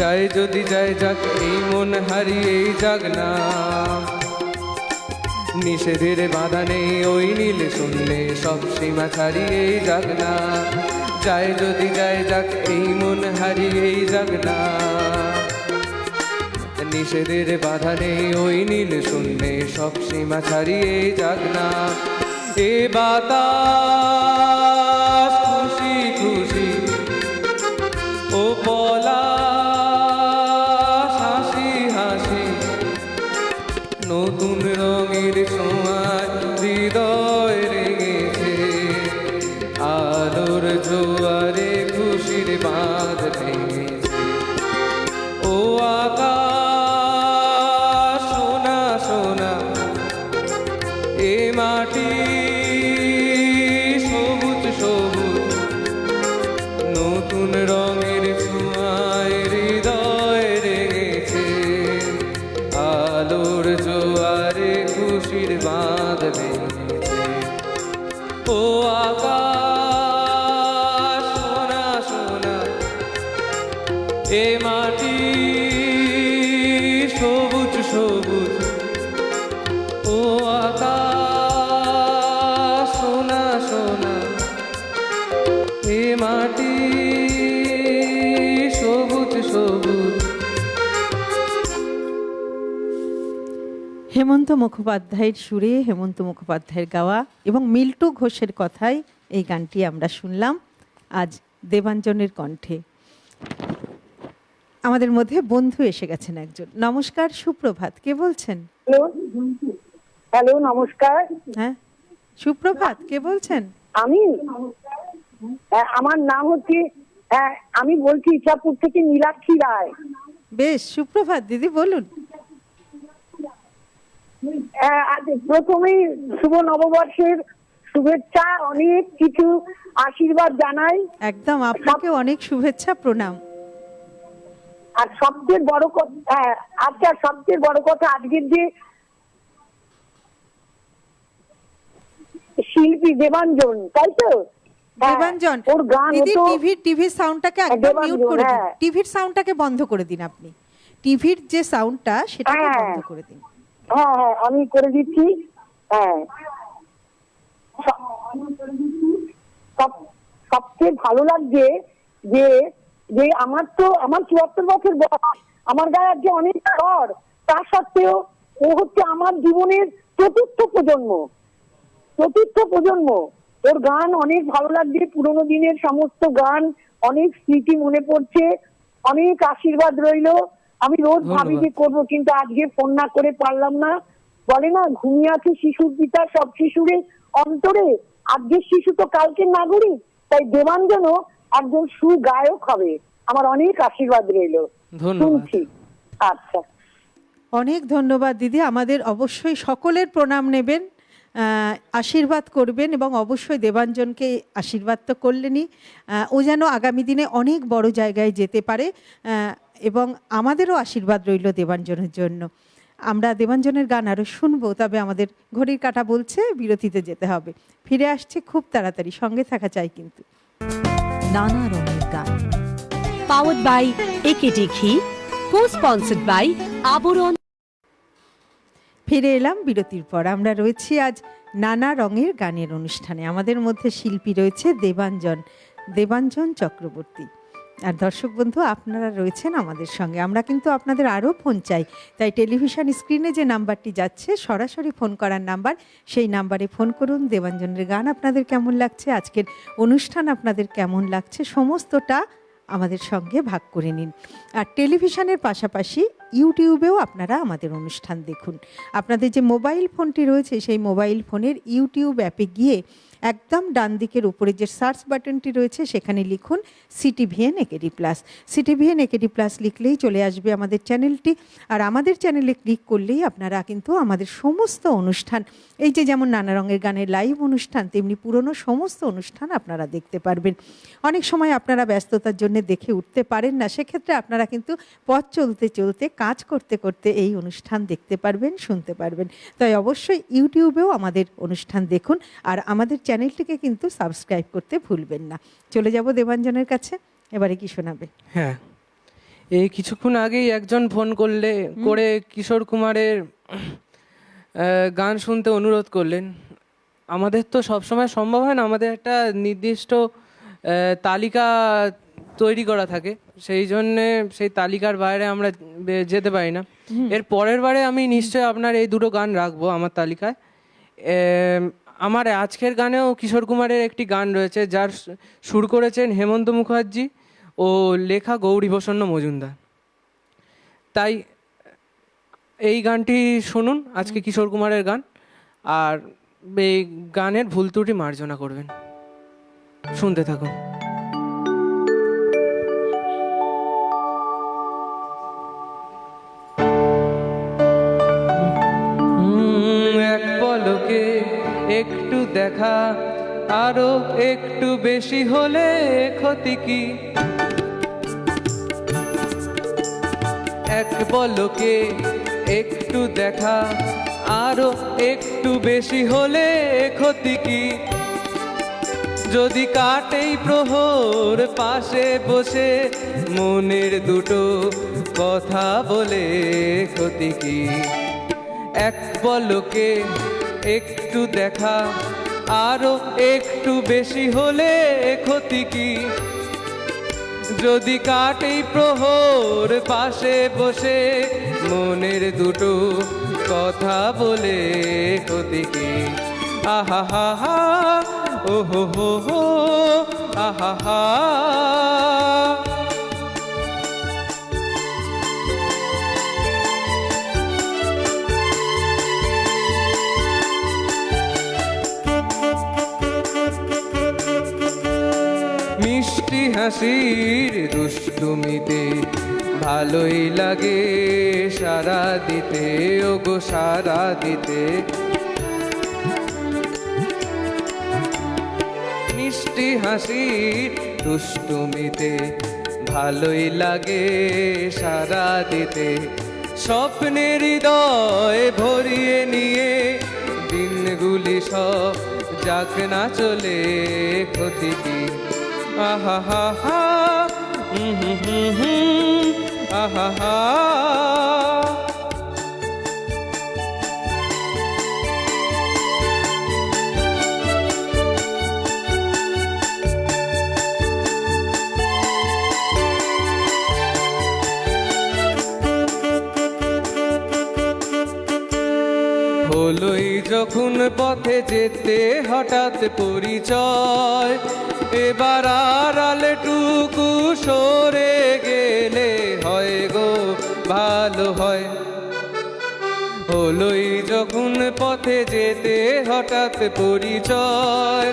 যায় যদি যায় যাক এই মন হারিয়ে যাক না। নিষেধের বাধা নেই ওই নীল শূন্যে, সব সীমা ছাড়িয়ে যাক না। যায় যদি যায় যাক এই মন হারিয়ে যাক না। নিষেধের বাধা নেই ওই নীল শূন্যে, সব সীমা ছাড়িয়ে যাক না। এ বাতাস খুশি খুশি, ও পলাশ হাসি হাসি, নতুন রঙের ছোঁয়ায় হৃদয় রেঙেছে। আলোর জোয়ারে খুশির বাঁধ ভেঙেছে। ও আকাশ সোনা সোনা, এ মাটি সবুজ সবুজ, নতুন রঙের ছোঁয়ায় হৃদয় রেঙেছে। আলোর জোয়ারে খুশির বাঁধ ভেঙেছে। ও আকাশ সোনা সোনা, এ মাটি সবুজ সবুজ, ও আকাশ সোনা সোনা, এ মাটি সবুজ সবুজ। হেমন্ত মুখোপাধ্যায়ের সুরে, হেমন্ত মুখোপাধ্যায়ের গাওয়া এবং মিল্টু ঘোষের কথায় এই গানটি আমরা শুনলাম আজ দেবাঞ্জনের কণ্ঠে। আমাদের মধ্যে বন্ধু এসে গেছেন একজন। নমস্কার, সুপ্রভাত, কে বলছেন? হ্যালো, হ্যালো, নমস্কার। হ্যাঁ, সুপ্রভাত, কে বলছেন? আমি আমার নাম হচ্ছে, আমি বলছি ইচ্ছাপুর থেকে নীলাক্ষী রায়। বেশ, সুপ্রভাত দিদি, বলুন। আজ প্রথমেই শুভ নববর্ষের শুভেচ্ছা, অনেক কিছু আশীর্বাদ জানাই। একদম, আপনাকে অনেক শুভেচ্ছা, প্রণাম। আর সবচেয়ে বড় কথা, আজকে সবচেয়ে বড় কথা, আজকের যে শিল্পী দেবাঞ্জন, তাই তো? দেবাঞ্জন, ওর গান দিদি হতো টিভির সাউন্ডটাকে একদম মিউট করে দিন। হ্যাঁ। টিভির সাউন্ডটাকে বন্ধ করে দিন আপনি। টিভির যে সাউন্ডটা সেটাকে হ্যাঁ। বন্ধ করে দিন। হ্যাঁ হ্যাঁ, আমি করে দিচ্ছি। হ্যাঁ, সবচেয়ে ভালো লাগছে যে যে আমার 74 বছর বয়স, আমার গায়ে আজকে অনেক জ্বর, তা সত্ত্বেও ও হচ্ছে আমার জীবনের চতুর্থ প্রজন্ম। ওর গান অনেক ভালো লাগছে, পুরোনো দিনের সমস্ত গান, অনেক স্মৃতি মনে পড়ছে, অনেক আশীর্বাদ রইলো। আমি রোজ ভাবি যে করবো, কিন্তু আজকে ফোন না করে পারলাম না। বলে না, ঘুমিয়ে আছে শিশুর পিতা, সব শিশুরে অন্তরে, আজকের শিশু তো কালকের নাগরিক। তাই দেবাঞ্জনও একজন সুগায়ক হবে, আমার অনেক আশীর্বাদ রইলো। শুনছি। আচ্ছা, অনেক ধন্যবাদ দিদি। আমাদের অবশ্যই সকলের প্রণাম নেবেন, আশীর্বাদ করবেন এবং অবশ্যই দেবাঞ্জনকে আশীর্বাদ তো করলেনই, ও যেন আগামী দিনে অনেক বড় জায়গায় যেতে পারে এবং আমাদেরও আশীর্বাদ রইল দেবাঞ্জনের জন্য। আমরা দেবাঞ্জনের গান আরও শুনবো, তবে আমাদের ঘড়ির কাঁটা বলছে বিরতিতে যেতে হবে। ফিরে আসছে খুব তাড়াতাড়ি, সঙ্গে থাকা চাই কিন্তু। নানা রঙের গান, পাওয়ার্ড বাই একেডি ঘি, কো স্পন্সর্ড বাই আবরণ। ফিরে এলাম বিরতির পর। আমরা রয়েছি আজ নানা রঙের গানের অনুষ্ঠানে। আমাদের মধ্যে শিল্পী রয়েছে দেবাঞ্জন চক্রবর্তী। আর দর্শক বন্ধু, আপনারা রয়েছেন আমাদের সঙ্গে। আমরা কিন্তু আপনাদের আরও ফোন চাই, তাই টেলিভিশন স্ক্রিনে যে নাম্বারটি যাচ্ছে সরাসরি ফোন করার নাম্বার, সেই নাম্বারে ফোন করুন। দেবাঞ্জনের গান আপনাদের কেমন লাগছে, আজকের অনুষ্ঠান আপনাদের কেমন লাগছে, সমস্তটা আমাদের সঙ্গে ভাগ করে নিন। আর টেলিভিশনের পাশাপাশি ইউটিউবেও আপনারা আমাদের অনুষ্ঠান দেখুন। আপনাদের যে মোবাইল ফোনটি রয়েছে সেই মোবাইল ফোনের ইউটিউব অ্যাপে গিয়ে একদম ডান দিকের উপরে যে সার্চ বাটনটি রয়েছে সেখানে লিখুন CTVN AKD plus. CTVN AKD plus লিখলেই চলে আসবে আমাদের চ্যানেলটি। আর আমাদের চ্যানেলে ক্লিক করলেই আপনারা কিন্তু আমাদের সমস্ত অনুষ্ঠান, এই যে যেমন নানা রঙের গানের লাইভ অনুষ্ঠান, তেমনি পুরনো সমস্ত অনুষ্ঠান আপনারা দেখতে পারবেন। অনেক সময় আপনারা ব্যস্ততার জন্য দেখে উঠতে পারেন না, সেক্ষেত্রে আপনারা কিন্তু পথ চলতে চলতে, কাজ করতে করতে এই অনুষ্ঠান দেখতে পারবেন, শুনতে পারবেন। তাই অবশ্যই ইউটিউবেও আমাদের অনুষ্ঠান দেখুন, আর আমাদের চ্যানেলটিকে কিন্তু সাবস্ক্রাইব করতে ভুলবেন না। চলে যাব দেবাঞ্জনের কাছে। এবারে কি শোনাবে? হ্যাঁ, এই কিছুক্ষণ আগেই একজন ফোন করে কিশোর কুমারের গান শুনতে অনুরোধ করলেন। আমাদের তো সবসময় সম্ভব হয় না, আমাদের একটা নির্দিষ্ট তালিকা তৈরি করা থাকে, সেই জন্যে সেই তালিকার বাইরে আমরা যেতে পারি না। এর পরের বারে আমি নিশ্চয়ই আপনার এই দুটো গান রাখবো আমার তালিকায়। আমার আজকের গানেও কিশোর কুমারের একটি গান রয়েছে, যার সুর করেছেন হেমন্ত মুখার্জি ও লেখা গৌরীপ্রসন্ন মজুমদার। তাই এই গানটি শুনুন, আজকে কিশোর কুমারের গান, আর এই গানের ভুল ত্রুটি মার্জনা করবেন। শুনতে থাকুন। এক পলকে একটু দেখা, আরো একটু বেশি হলে ক্ষতি কি? এক পলকে একটু দেখা, আরো একটু বেশি হলে ক্ষতি কি? যদি কাটেই প্রহর পাশে বসে মনের দুটো কথা বলে ক্ষতি কি? এক পলকে একটু দেখা, আরো একটু বেশি হলে ক্ষতি কি? যদি কাটেই প্রহর পাশে বসে মনের দুটো কথা বলে ক্ষতি কি? আহা হা হা, ও হো হো হো, আহা হা। মিষ্টি হাসির দুষ্টুমিতে ভালোই লাগে সারা দিতে, ওগো সারা দিতে। মিষ্টি হাসির দুষ্টুমিতে ভালোই লাগে সারা দিতে। স্বপ্নের হৃদয় ভরিয়ে নিয়ে দিনগুলি সব যাক না চলে ক্ষতি কি? আহা হা হা, আহা হা। হলোই যখন পথে যেতে হঠাৎ পরিচয়, এবার আড়ালেটুকু সরে গেলে হয় গো ভালো হয়। হলোই যখন পথে যেতে হঠাৎ পরিচয়,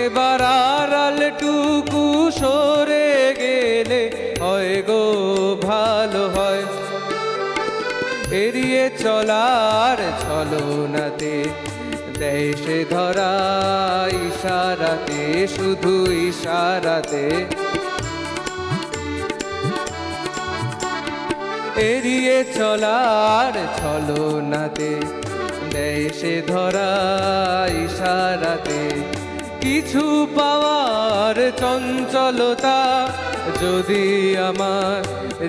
এবার আড়ালেটুকু সরে গেলে হয় গো ভালো হয়। এড়িয়ে চলার ছলনাতে দেশে ধরা ইশারাতে, শুধু ইশারাতে। এড়িয়ে চলার ছলনাতে দেশে ধরা ইশারাতে, কিছু পাওয়ার চঞ্চলতা যদি আমার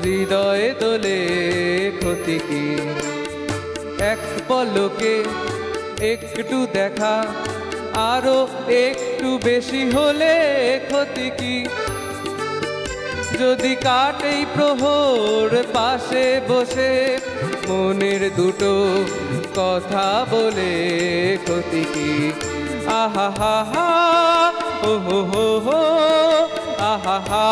হৃদয়ে তোলে ক্ষতি কি, এক পলকে একটু দেখা আরো একটু বেশি হলে ক্ষতি কি, যদি কাটেই প্রহর পাশে বসে মনের দুটো কথা বলে ক্ষতি কি, আহা হা হা ও হো হো হো আহা হা।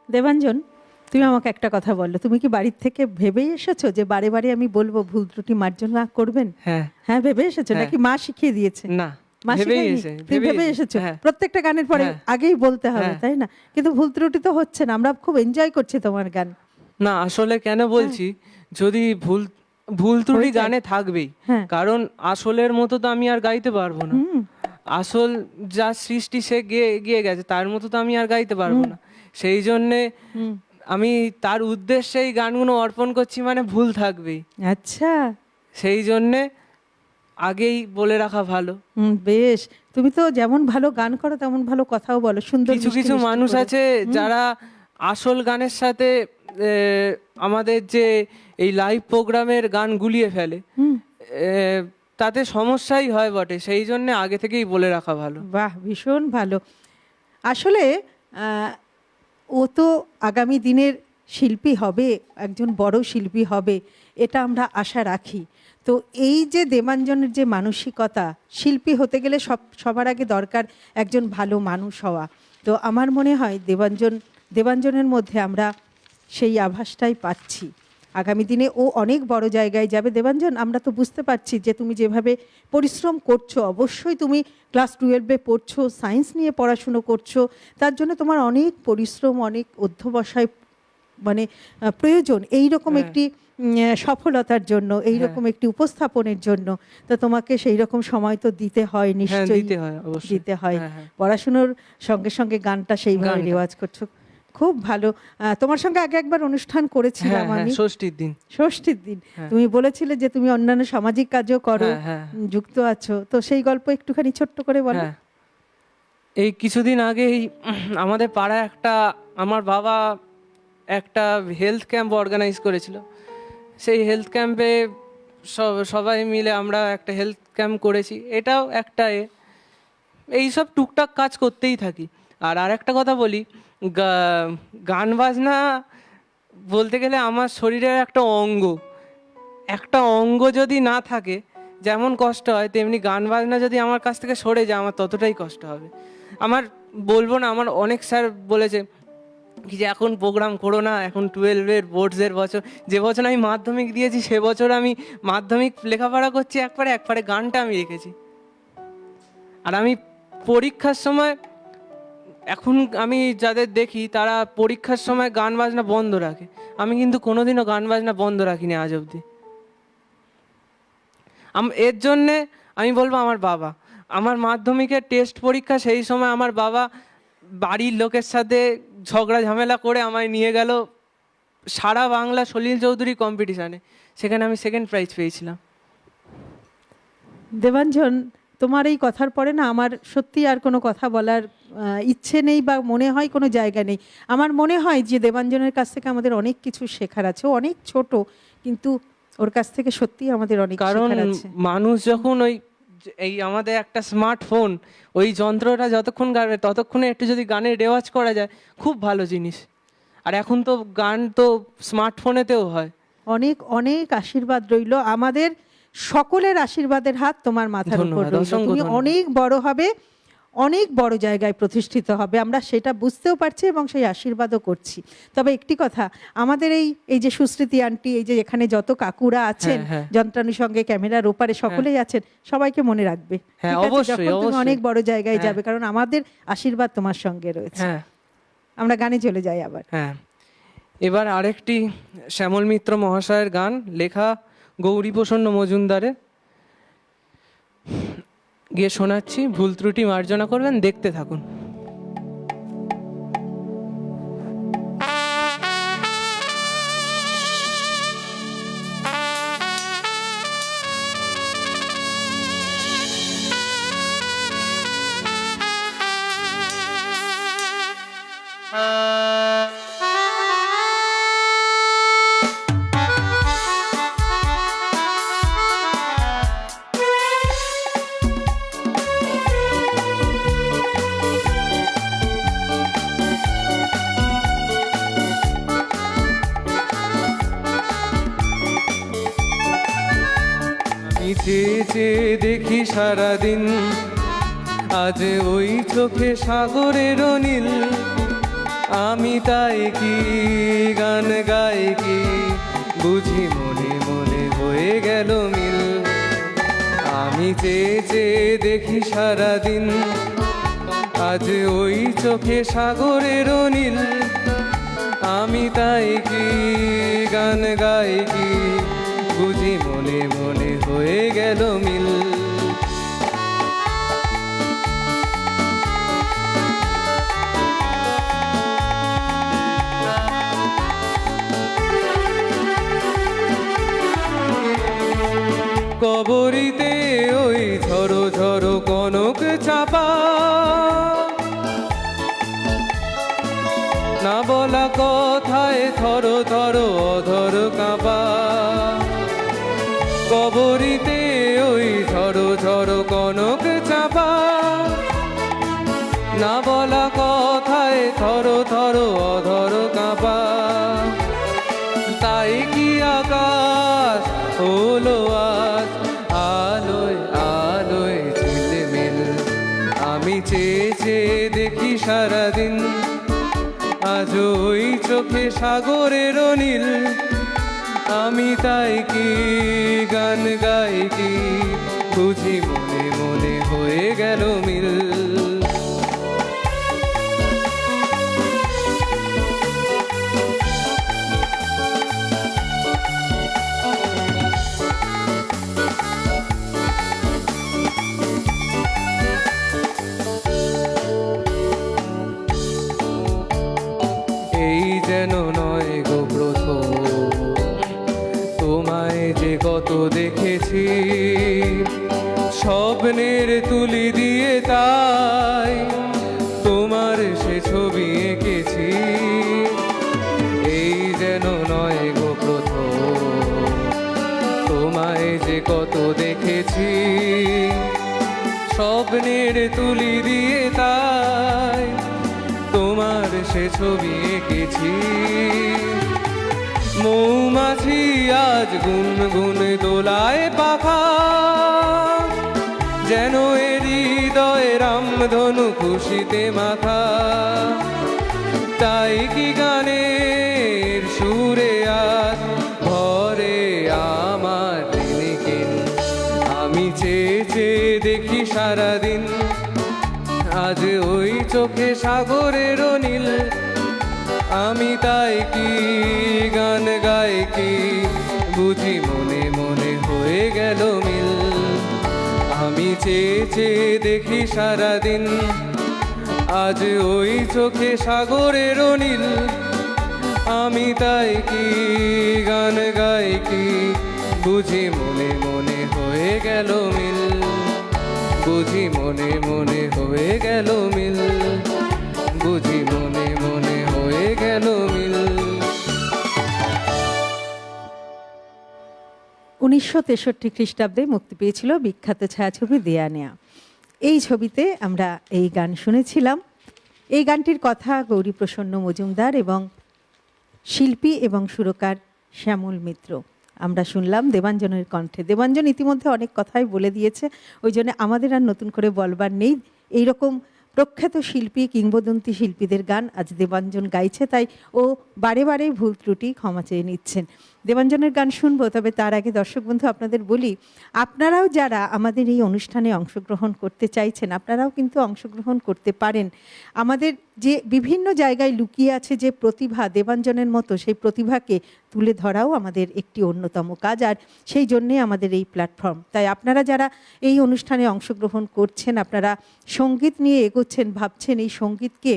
দেবাঞ্জন, তুমি আমাকে একটা কথা বলো, তুমি কি বাড়ির থেকে ভেবেই এসেছো যে বারে বারে আমি বলবো ভুল ত্রুটি মার্জনা করবেন? হ্যাঁ হ্যাঁ, ভেবে এসেছো হ্যাঁ। নাকি মা শিখিয়ে দিয়েছে? না, মা ভেবেই শেখায়নি? এসে- তুমি ভেবেই ভেবে এসে- এসেছো হ্যাঁ। প্রত্যেকটা গানের পরে হ্যাঁ। আগেই বলতে হবে, হ্যাঁ। তাই না? কিন্তু ভুল ত্রুটি তো হচ্ছে না, আমরা খুব এনজয় করছি তোমার গান। না, আসলে কেন বলছি, যদি ভুল ভুল ত্রুটি হয়ে যায়। গানে থাকবেই, হ্যাঁ। কারণ আসলের মতো তো আমি আর গাইতে পারবো না। আসল যা সৃষ্টি সে গেয়ে গিয়ে গেছে, তার মতো তো আমি আর গাইতে পারবো না। সেই জন্যে আমি তার উদ্দেশ্যে এই গানগুলো অর্পণ করছি, মানে ভুল থাকবেই। আচ্ছা, সেই জন্যে আগেই বলে রাখা ভালো। বেশ। তুমি তো যেমন ভালো গান করো তেমন ভালো কথাও বলো, সুন্দর কিছু মিষ্টি কিছু মিষ্টি মানুষ করে। আছে যারা আসল গানের সাথে আমাদের যে এই লাইভ প্রোগ্রামের গান গুলিয়ে ফেলে, তাতে সমস্যাই হয় বটে। সেই জন্য আগে থেকেই বলে রাখা ভালো। বাহ, ভীষণ ভালো। আসলে ও তো আগামী দিনের শিল্পী হবে, একজন বড় শিল্পী হবে, এটা আমরা আশা রাখি। তো এই যে দেবাঞ্জনের যে মানসিকতা, শিল্পী হতে গেলে সবার আগে দরকার একজন ভালো মানুষ হওয়া। তো আমার মনে হয় দেবাঞ্জনের মধ্যে আমরা সেই আভাসটাই পাচ্ছি। আগামী দিনে ও অনেক বড় জায়গায় যাবে। দেবাঞ্জন, আমরা তো বুঝতে পারছি যে তুমি যেভাবে পরিশ্রম করছো, অবশ্যই তুমি ক্লাস 12-এ পড়ছো, সায়েন্স নিয়ে পড়াশুনো করছো, তার জন্য তোমার অনেক পরিশ্রম, অনেক অধ্যবসায় মানে প্রয়োজন এইরকম একটি সফলতার জন্য, এইরকম একটি উপস্থাপনের জন্য। তো তোমাকে সেই রকম সময় তো দিতে হয়, নিশ্চয়ই দিতে হয়, অবশ্যই দিতে হয়। হ্যাঁ, হ্যাঁ। পড়াশুনোর সঙ্গে সঙ্গে গানটা সেইভাবে গানটা। রেওয়াজ করছো, খুব ভালো। তোমার সঙ্গে আগে একবার অনুষ্ঠান করেছিলাম হ্যাঁ, আমি, ষষ্ঠীর দিন। ষষ্ঠীর দিন। তুমি বলেছিলে যে তুমি অন্যান্য সামাজিক কাজও করো, হ্যাঁ, হ্যাঁ। যুক্ত আছো। তো সেই গল্প একটুখানি ছোট্ট করে বলো। হ্যাঁ, এই কিছুদিন আগেই আমাদের পাড়ায় আমার বাবা একটা হেলথ ক্যাম্প অর্গানাইজ করেছিল। সেই হেলথ ক্যাম্পে সবাই মিলে আমরা একটা হেলথ ক্যাম্প করেছি। এটাও একটা এইসব টুকটাক কাজ করতেই থাকি। আর একটা কথা বলি, গান বাজনা বলতে গেলে আমার শরীরের একটা অঙ্গ যদি না থাকে, যেমন কষ্ট হয় তেমনি গান বাজনা যদি আমার কাছ থেকে সরে যায় আমার ততটাই কষ্ট হবে। আমার বলবো না, আমার অনেক স্যার বলেছে কি যে এখন প্রোগ্রাম করো না, এখন 12-এর বোর্ডসের বছর। যে বছর আমি মাধ্যমিক দিয়েছি সে বছর আমি মাধ্যমিক লেখাপড়া করছি, একবারে গানটা আমি রেখেছি। আর আমি পরীক্ষার সময়, এখন আমি যাদের দেখি তারা পরীক্ষার সময় গান বাজনা বন্ধ রাখে, আমি কিন্তু কোনোদিনও গান বাজনা বন্ধ রাখিনি আজ অবধি। এর জন্যে আমি বলবো আমার মাধ্যমিকের টেস্ট পরীক্ষা, সেই সময় আমার বাবা বাড়ির লোকের সাথে ঝগড়া ঝামেলা করে আমায় নিয়ে গেল সারা বাংলা সলিল চৌধুরী কম্পিটিশানে। সেখানে আমি সেকেন্ড প্রাইজ পেয়েছিলাম। দেবাঞ্জন, তোমার এই কথার পরে না আমার সত্যি আর কোনো কথা বলার ইচ্ছে নেই, বা মনে হয় কোনো জায়গা নেই। আমার মনে হয় যে দেবাঞ্জনের কাছ থেকে আমাদের অনেক কিছু শেখার আছে। ও অনেক ছোট, কিন্তু ওর কাছ থেকে সত্যি আমাদের অনেক কারণ শেখার আছে। মানুষ যখন এই আমাদের একটা স্মার্টফোন, ওই যন্ত্রটা যতক্ষণ গাবে ততক্ষণে একটু যদি গানের রেওয়াজ করা যায়, খুব ভালো জিনিস। আর এখন তো গান তো স্মার্টফোনেতেও হয়। অনেক অনেক আশীর্বাদ রইল, আমাদের সকলের আশীর্বাদের হাত তোমার মাথার উপর ধন্যবাদ, রইল। অসংখ্য তুমি ধন্যবাদ। অনেক বড় হবে, অনেক বড় জায়গায় প্রতিষ্ঠিত হবে, আমরা সেটা বুঝতেও পারছি এবং সেই আশীর্বাদও করছি। তবে একটি কথা, আমাদের এই যে সুস্মৃতি আন্টি, এই যে এখানে যত কাকুরা আছেন, হ্যাঁ। যন্ত্রাংশের সঙ্গে ক্যামেরার ওপারে সকলেই আছেন, সবাইকে মনে রাখবে। হ্যাঁ, ঠিক আছে? অবশ্যই, যখন তুমি অবশ্যই। অনেক বড় জায়গায় হ্যাঁ। যাবে, কারণ আমাদের আশীর্বাদ তোমার সঙ্গে রয়েছে। হ্যাঁ, আমরা গানে চলে যাই আবার। হ্যাঁ। এবার আরেকটি শ্যামল মিত্র মহাশয়ের গান, লেখা গৌরীপ্রসন্ন মজুমদারের, গিয়ে শোনাচ্ছি। ভুল ত্রুটি মার্জনা করবেন, দেখতে থাকুন। চেয়ে দেখি সারাদিন, আজ ওই চোখে সাগরের নীল। আমি তাই কি গান গাই কি, বুঝি মনে মনে হয়ে গেল মিল। আমি চেয়ে চেয়ে দেখি সারাদিন, আজ ওই চোখে সাগরের নীল। আমি তাই কি গান গাই কি, বুঝি মনে মনে হয়ে গেল মিল। কবরীতে ওই ঝড়ো ঝড়ো কনক চাপা, না বলা কথায় থর থর অধর কাঁপা। কবরীতে ওই ঝড়ো ঝড়ো কনক চাপা, না বলা কথায় থর থর অধর কাঁপা। তাই কি আকাশ হলো আজ আলোয় আলোয় ঝিলমিল। আমি চেয়ে চেয়ে দেখি সারাদিন, আজ ওই চোখে সাগরের নীল। আমি তাই কি গান গাই কি, বুঝি মনে মনে হয়ে গেল মিল। এই যেন নয় গো প্রথম, তোমায় যে কত দেখেছি, স্বপ্নের তুলি দিয়ে তাই তোমার সে ছবি এঁকেছি। এই যেন নয় গো প্রথম, তোমায় যে কত দেখেছি, স্বপ্নের তুলি দিয়ে তাই তোমার সে ছবি এঁকেছি। মৌমাছি আজ গুনগুন দোলায় পাখা, যেন এ হৃদয়ে রামধনু খুশিতে মাথা। তাই কি গানের সুরে আজ ভরে আমার টিনিকিন। আমি চেয়ে চেয়ে দেখি সারাদিন, আজ ওই চোখে সাগরের নীল। আমি তাই কি গান গাই কি, বুঝি মনে মনে হয়ে গেল মিল। আমি চেয়ে চেয়ে দেখি সারাদিন, আজ ওই চোখে সাগরের নীল। আমি তাই কি গান গাই কি, বুঝি মনে মনে হয়ে গেল মিল। বুঝি মনে মনে হয়ে গেল মিল, বুঝি মনে মনে হয়ে গেল মিল। 1963 খ্রিস্টাব্দে মুক্তি পেয়েছিল বিখ্যাত ছায়াছবি দেয়া নেয়া। এই ছবিতে আমরা এই গান শুনেছিলাম। এই গানটির কথা গৌরীপ্রসন্ন মজুমদার এবং শিল্পী এবং সুরকার শ্যামল মিত্র। আমরা শুনলাম দেবাঞ্জনের কণ্ঠে। দেবাঞ্জন ইতিমধ্যে অনেক কথাই বলে দিয়েছে, ওই জন্য আমাদের আর নতুন করে বলবার নেই। এইরকম প্রখ্যাত শিল্পী, কিংবদন্তি শিল্পীদের গান আজ দেবাঞ্জন গাইছে, তাই ও বারে বারে ভুল ত্রুটি ক্ষমা চেয়ে নিচ্ছেন। দেবাঞ্জনের গান শুনবো, তবে তার আগে দর্শক বন্ধু আপনাদের বলি, আপনারাও যারা আমাদের এই অনুষ্ঠানে অংশগ্রহণ করতে চাইছেন, আপনারাও কিন্তু অংশগ্রহণ করতে পারেন। আমাদের যে বিভিন্ন জায়গায় লুকিয়ে আছে যে প্রতিভা দেবাঞ্জনের মতো, সেই প্রতিভাকে তুলে ধরাও আমাদের একটি অন্যতম কাজ, আর সেই জন্যে আমাদের এই প্ল্যাটফর্ম। তাই আপনারা যারা এই অনুষ্ঠানে অংশগ্রহণ করছেন, আপনারা সঙ্গীত নিয়ে এগোচ্ছেন, ভাবছেন এই সঙ্গীতকে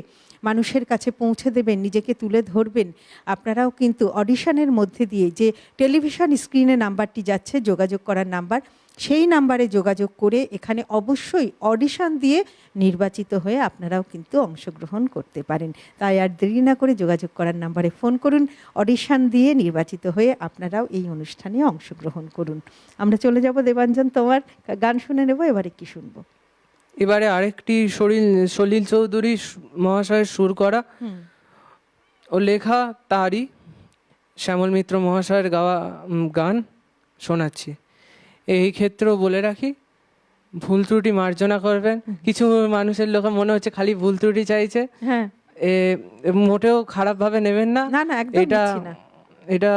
মানুষের কাছে পৌঁছে দেবেন, নিজেকে তুলে ধরবেন, আপনারাও কিন্তু অডিশনের মধ্যে দিয়ে যে টেলিভিশন স্ক্রিনে নাম্বারটি যাচ্ছে, যোগাযোগ করার নাম্বার, সেই নাম্বারে যোগাযোগ করে এখানে অবশ্যই অডিশন দিয়ে নির্বাচিত হয়ে আপনারাও কিন্তু অংশগ্রহণ করতে পারেন। তাই আর দেরি না করে যোগাযোগ করার নাম্বারে ফোন করুন, অডিশন দিয়ে নির্বাচিত হয়ে আপনারাও এই অনুষ্ঠানে অংশগ্রহণ করুন। আমরা চলে যাব দেবাঞ্জন, তোমার গান শুনে নেব। এবারে কি শুনবো? এবারে আরেকটি সলিল চৌধুরী মহাশয়ের সুর করা ও লেখা, তারই শ্যামল মিত্র মহাশয়ের গাওয়া গান শোনাচ্ছি। এই ক্ষেত্রেও বলে রাখি, ভুল ত্রুটি মার্জনা করবেন। কিছু মানুষের লোকে মনে হচ্ছে খালি ভুল ত্রুটি চাইছে, হ্যাঁ, মোটেও খারাপভাবে নেবেন না। না, না, একদম এটা নিচ্ছি না। এটা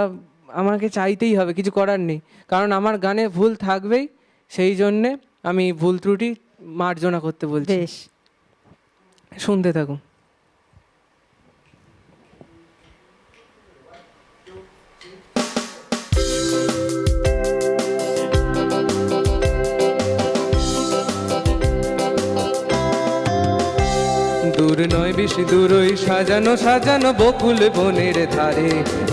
আমাকে চাইতেই হবে, কিছু করার নেই, কারণ আমার গানে ভুল থাকবেই, সেই জন্যে আমি ভুল ত্রুটি মার্জনা করতে বলছি। বেশ, শুনতে থাকুন। দূর নয় বেশি দূর ওই সাজানো সাজানো বকুল বনের ধারে,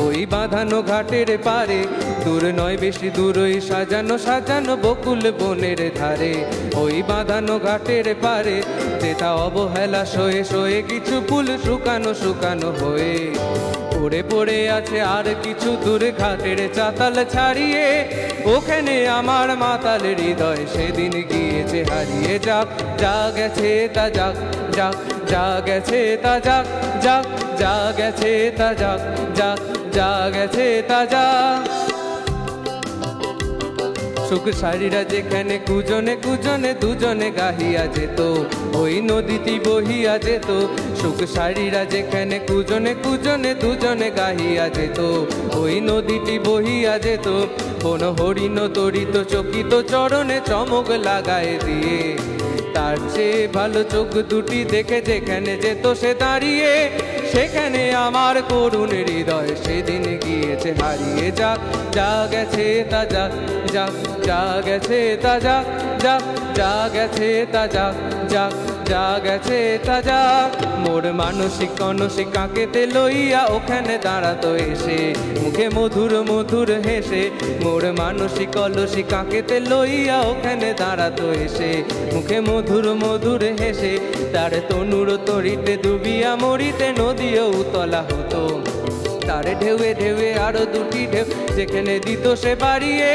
ওই বাঁধানো ঘাটের পারে। দূর নয় বেশি দূর ওই সাজানো সাজানো বকুল বনের ধারে, ওই বাঁধানো ঘাটের পারে। যেটা অবহেলা সয়ে সয়ে কিছু ফুল শুকানো শুকানো হয়ে পড়ে পড়ে আছে আর কিছু দূর ঘাটের চাতাল ছাড়িয়ে। ওখানে আমার মাতাল হৃদয় সেদিন গিয়েছে হারিয়ে। যাক যা গেছে তা যাক, যাক যা গেছে তা যাক, যাক যা গেছে তা যাক, যাক যা গেছে তা যাক। সুখ সারিরা যেখানে কুজনে কুজনে দুজনে গাহিয়া যেত, ওই নদীটি বহিয়া যেত। সুখ সারিরা যেখানে কুজনে কুজনে দুজনে গাহিয়া যেত, ওই নদীটি বহিয়া যেত। কোন হরিণ তরিত চকিত চরণে চমক লাগায় দিয়ে, তার চেয়ে ভালো চোখ দুটি দেখে যেখানে যেত সে দাঁড়িয়ে। সেখানে আমার করুণ হৃদয় সেদিন গিয়েছে হারিয়ে। যাক যা গেছে তা যাক, যাক যা গেছে তা যাক, যাক যা গেছে তা যাক, যাক যা গেছে তা যাক। মোর মানসিক কনসিক কাকেতে লইয়া ওখানে দাঁড়াতো এসে, মুখে মধুর মধুর হেসে। মোর মানসিক কলসিক কাকেতে লইয়া ওখানে দাঁড়াতো এসে, মুখে মধুর মধুর হেসে। তার তনুর তরিতে ডুবিয়া মরিতে নদীও উতলা হতো, তার ঢেউয়ে ঢেউয়ে আরো দুটি ঢেউ যেখানে দিত সে বাড়িয়ে।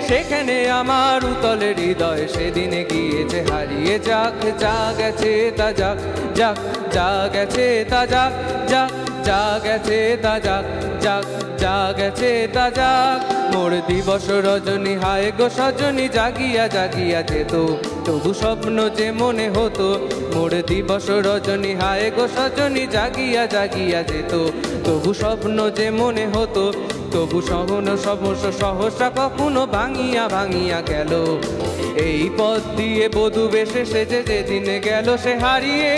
সেখানে আমার উতলের হৃদয় সেদিনে গিয়েছে হারিয়ে। যাক যা গেছে তা যাক, যাক যা গেছে তা যাক, যাক যা গেছে তা যাক, যাক যা গেছে তা যাক। মোর দিবস রজনী হায় গো সজনী জাগিয়া জাগিয়া যেত, তবু স্বপ্ন যে মনে হতো। মোর দিবস রজনী হায় গো সজনী জাগিয়া জাগিয়া যেত, তবু স্বপ্ন যে মনে হতো। তবু সহন সমস্য সহসা কখনো ভাঙিয়া ভাঙিয়া গেল। এই পথ দিয়ে বধূ বেশে সেজে যেদিন গেল সে হারিয়ে।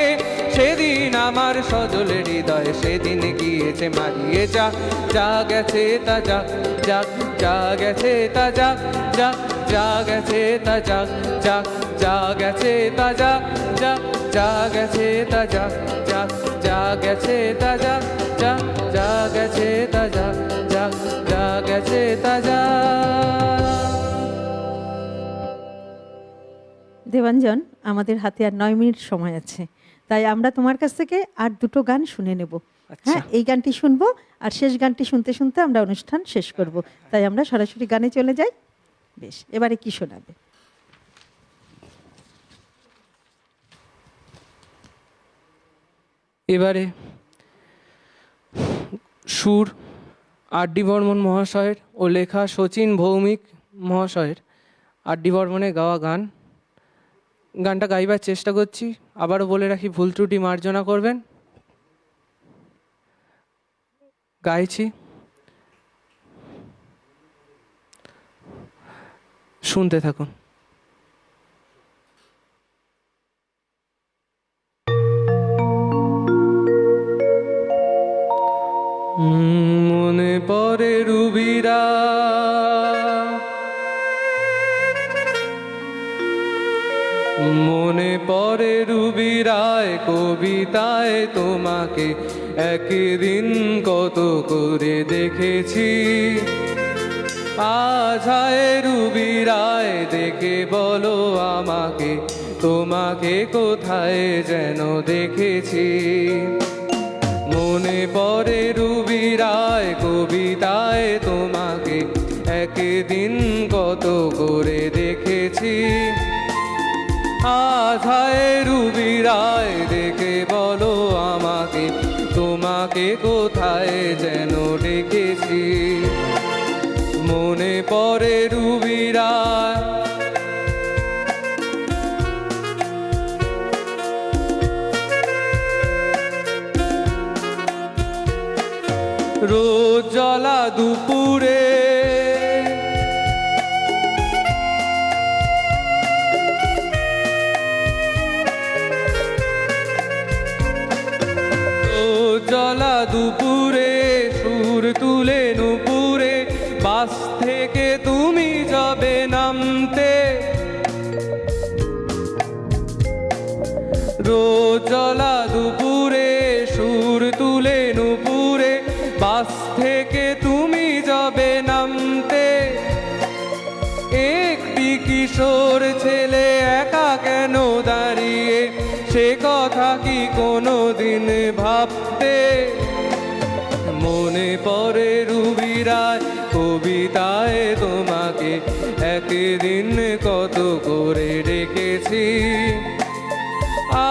সেদিন আমার সজলের হৃদয় সেদিন গিয়েছে মারিয়ে। যাক যা গেছে তা যাক, যাক যা গেছে তা যাক, যাক যা গেছে তা যাক, যাক যা গেছে তা যাক, যাক যা গেছে তা যাক, যাক যা গেছে তা যাক, যাক যা গেছে তা যাক, যাক যা গেছে তা যাক। দেবাঞ্জন, আমাদের হাতে আর 9 মিনিট সময় আছে, তাই আমরা তোমার কাছ থেকে আর দুটো গান শুনে নেব। হ্যাঁ, এই গানটি শুনবো আর শেষ গানটি শুনতে শুনতে আমরা অনুষ্ঠান শেষ করব। তাই আমরা সরাসরি গানে চলে যাই। বেশ, এবারে কি শোনাবে? এবারে সুর আর.ডি. বর্মন মহাশয়ের ও লেখা শচীন ভৌমিক মহাশয়ের আর.ডি. বর্মনের গাওয়া গান। গানটা গাইবার চেষ্টা করছি, আবারও বলে রাখি ভুল ত্রুটি মার্জনা করবেন। গাইছি, শুনতে থাকুন। মনে পড়ে রুবিরা মনে পড়ে রুবিরায় কবিতায় তোমাকে একদিন কত করে দেখেছি। আজ হায় রুবিরায় দেখে বলো আমাকে, তোমাকে কোথায় যেন দেখেছি। মনে পড়ে রুবিরায় কবিতায় তোমাকে একদিন কত করে দেখেছি। আজ হায় রুবিরায় দেখে বলো আমাকে, তোমাকে কোথায় যেন দেখেছি। মনে পড়ে রুবিরা রোজ জ্বলা দুপুরে রোজ জ্বলা দুপুরে সুর তুলে নুপুরে বাস থেকে তুমি যাবে নামতে রোজ জ্বলা দুপুরে সুর তুলে নুপুরে বাস থেকে তুমি যাবে নামতে একটি কিশোর ছেলে একা কেন দাঁড়িয়ে সে কথা কি কোনো দিন ভাবতে মনে পড়ে রুবিরায় কবিতায় তোমাকে একদিন কত করে ডেকেছি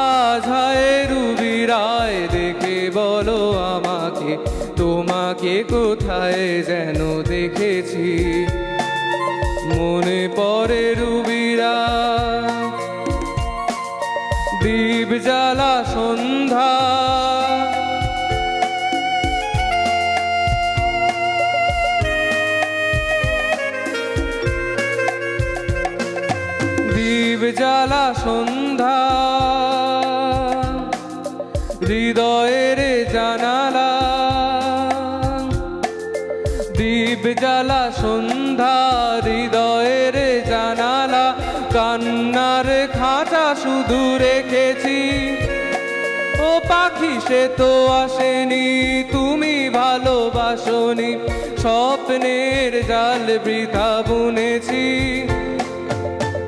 আজ হায় রুবিরায় দেখে বলো আমাকে তোমাকে কোথায় যেন দেখেছি মনে পড়ে রুবিরা দীপ জ্বালা সন্ধ্যা দীপ জ্বালা সন্ধ্যা হৃদয়ের জানালা দীপ জ্বালা সন্ধ্যা হৃদয়ের জানালা কান্নার খাঁচা শুধু রেখেছি ও পাখি সে তো আসেনি তুমি ভালোবাসনি স্বপ্নের জাল বৃথা বুনেছি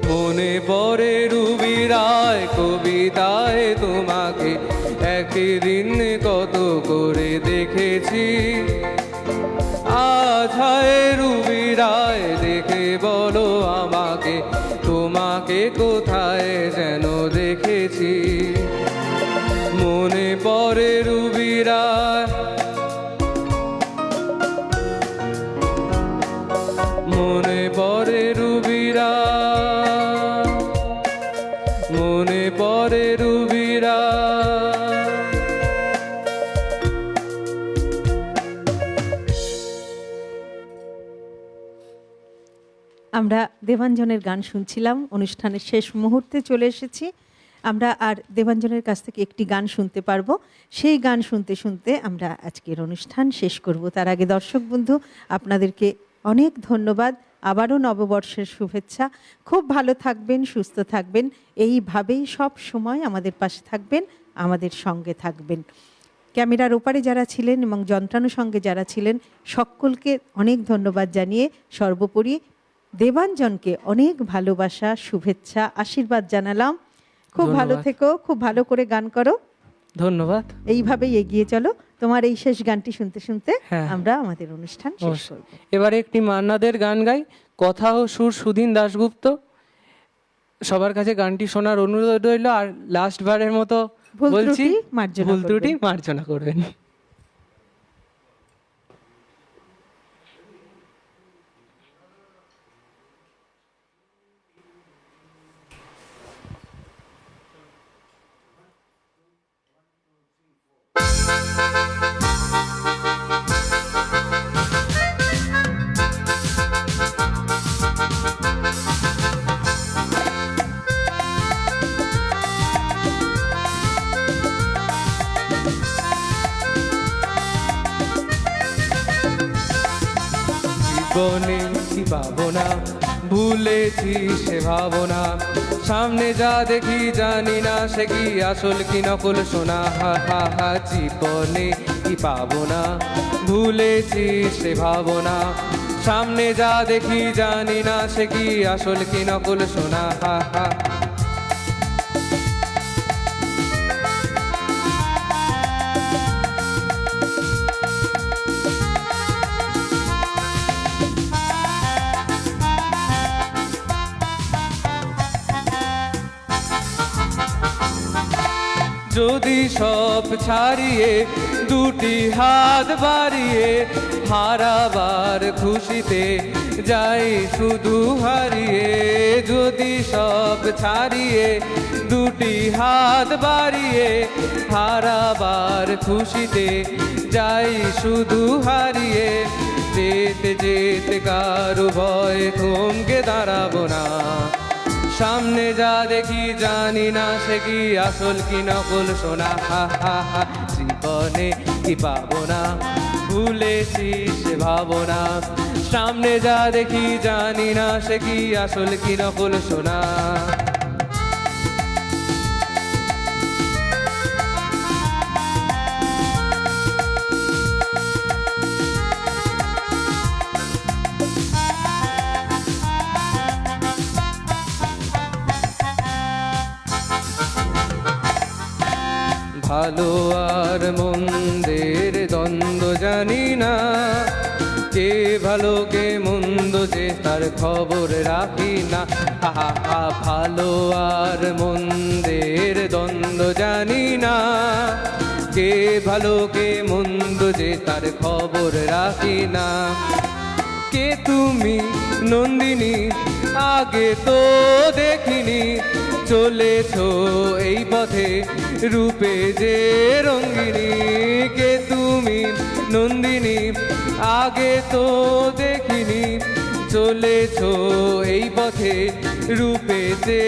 মনে পড়ে রুবিরায় কবিতায় তোমাকে একদিন কত করে দেখেছি আজ হায় রুবিরায় দেখে বলো আমাকে তোমাকে কোথায় যেন দেখেছি মনে পড়ে রুবিরায় মনে পড়ে রুবিরায় মনে পড়ে রুবিরায় আমরা দেবাঞ্জনের গান শুনছিলাম, অনুষ্ঠানের শেষ মুহূর্তে চলে এসেছি। আমরা আর দেবাঞ্জনের কাছ থেকে একটি গান শুনতে পারবো। সেই গান শুনতে শুনতে আমরা আজকের অনুষ্ঠান শেষ করব। তার আগে দর্শক বন্ধু আপনাদেরকে অনেক ধন্যবাদ, আবারও নববর্ষের শুভেচ্ছা। খুব ভালো থাকবেন, সুস্থ থাকবেন, এইভাবেই সব সময় আমাদের পাশে থাকবেন, আমাদের সঙ্গে থাকবেন। ক্যামেরার ওপারে যারা ছিলেন এবং যন্ত্রাণুর সঙ্গে যারা ছিলেন সকলকে অনেক ধন্যবাদ জানিয়ে সর্বোপরি দেবাঞ্জনকে অনেক ভালোবাসা, শুভেচ্ছা, আশীর্বাদ জানালাম। খুব ভালো থেকো, খুব ভালো করে গান করো। ধন্যবাদ। এইভাবেই এগিয়ে চলো। তোমার এই শেষ গানটি শুনতে শুনতে হ্যাঁ, আমরা আমাদের অনুষ্ঠান শেষ করব। এবারে একটি মান্নাদের গান গাই, কথা ও সুর সুধীন দাশগুপ্ত। সবার কাছে গানটি শোনার অনুরোধ রইল। আর লাস্ট বারের মতো বলছি, ভুল ত্রুটি মার্জনা করবেন। জীবনে কি ভাবনা ভুলেছি সে ভাবনা, সামনে যা দেখি জানি না সে কি আসল কি নকল সোনা। হা হা হা, জীবনে কি পাবো না ভুলেছি সে ভাবনা, সামনে যা দেখি জানি না সে কি আসল কি নকল সোনা। হা হা যদি সব ছাড়িয়ে দুটি হাত বাড়িয়ে হারাবার খুশিতে যাই শুধু হারিয়ে, যদি সব ছাড়িয়ে দুটি হাত বাড়িয়ে হারাবার খুশিতে যাই শুধু হারিয়ে। যেতে যেতে কারো ভয়ে থমকে দাঁড়াবো না, সামনে যা দেখি জানি না সে কি আসল কি নকল সোনা। হা হা হা, জীবনে কি পাবো না ভুলেছি সে ভাবনা, সামনে যা দেখি জানি না সে কি আসল কি নকল সোনা। ভালো আর মন্দের দ্বন্দ্ব জানি না, কে ভালো কে মন্দ যে তার খবর রাখি না। হা হা, ভালো আর মন্দের দ্বন্দ্ব জানি না, কে ভালো কে মন্দ যে তার খবর রাখি না। কে তুমি নন্দিনী আগে তো দেখিনি, চলেছো এই পথে রূপে যে রঙ্গিনী। কে তুমি নন্দিনী আগে তো দেখিনি, চলেছো এই পথে রূপে যে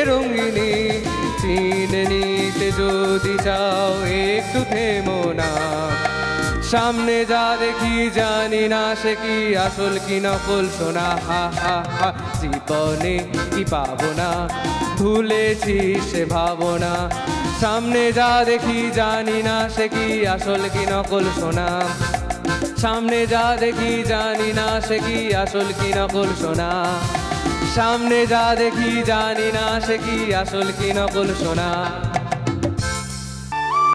রঙ্গিনী। চিনে নিতে যদি চাও একটু থেমো না, সামনে যা দেখি জানি না সে কি আসল কি নকল সোনা। হা হা হা, জীবনে কি পাবো না ভুলেছি সে ভাবনা, সামনে যা দেখি জানি না সে কি আসল কি নকল সোনা। সামনে যা দেখি জানি না সে কি আসল কি নকল সোনা, সামনে যা দেখি জানি না সে কি আসল কি নকল সোনা।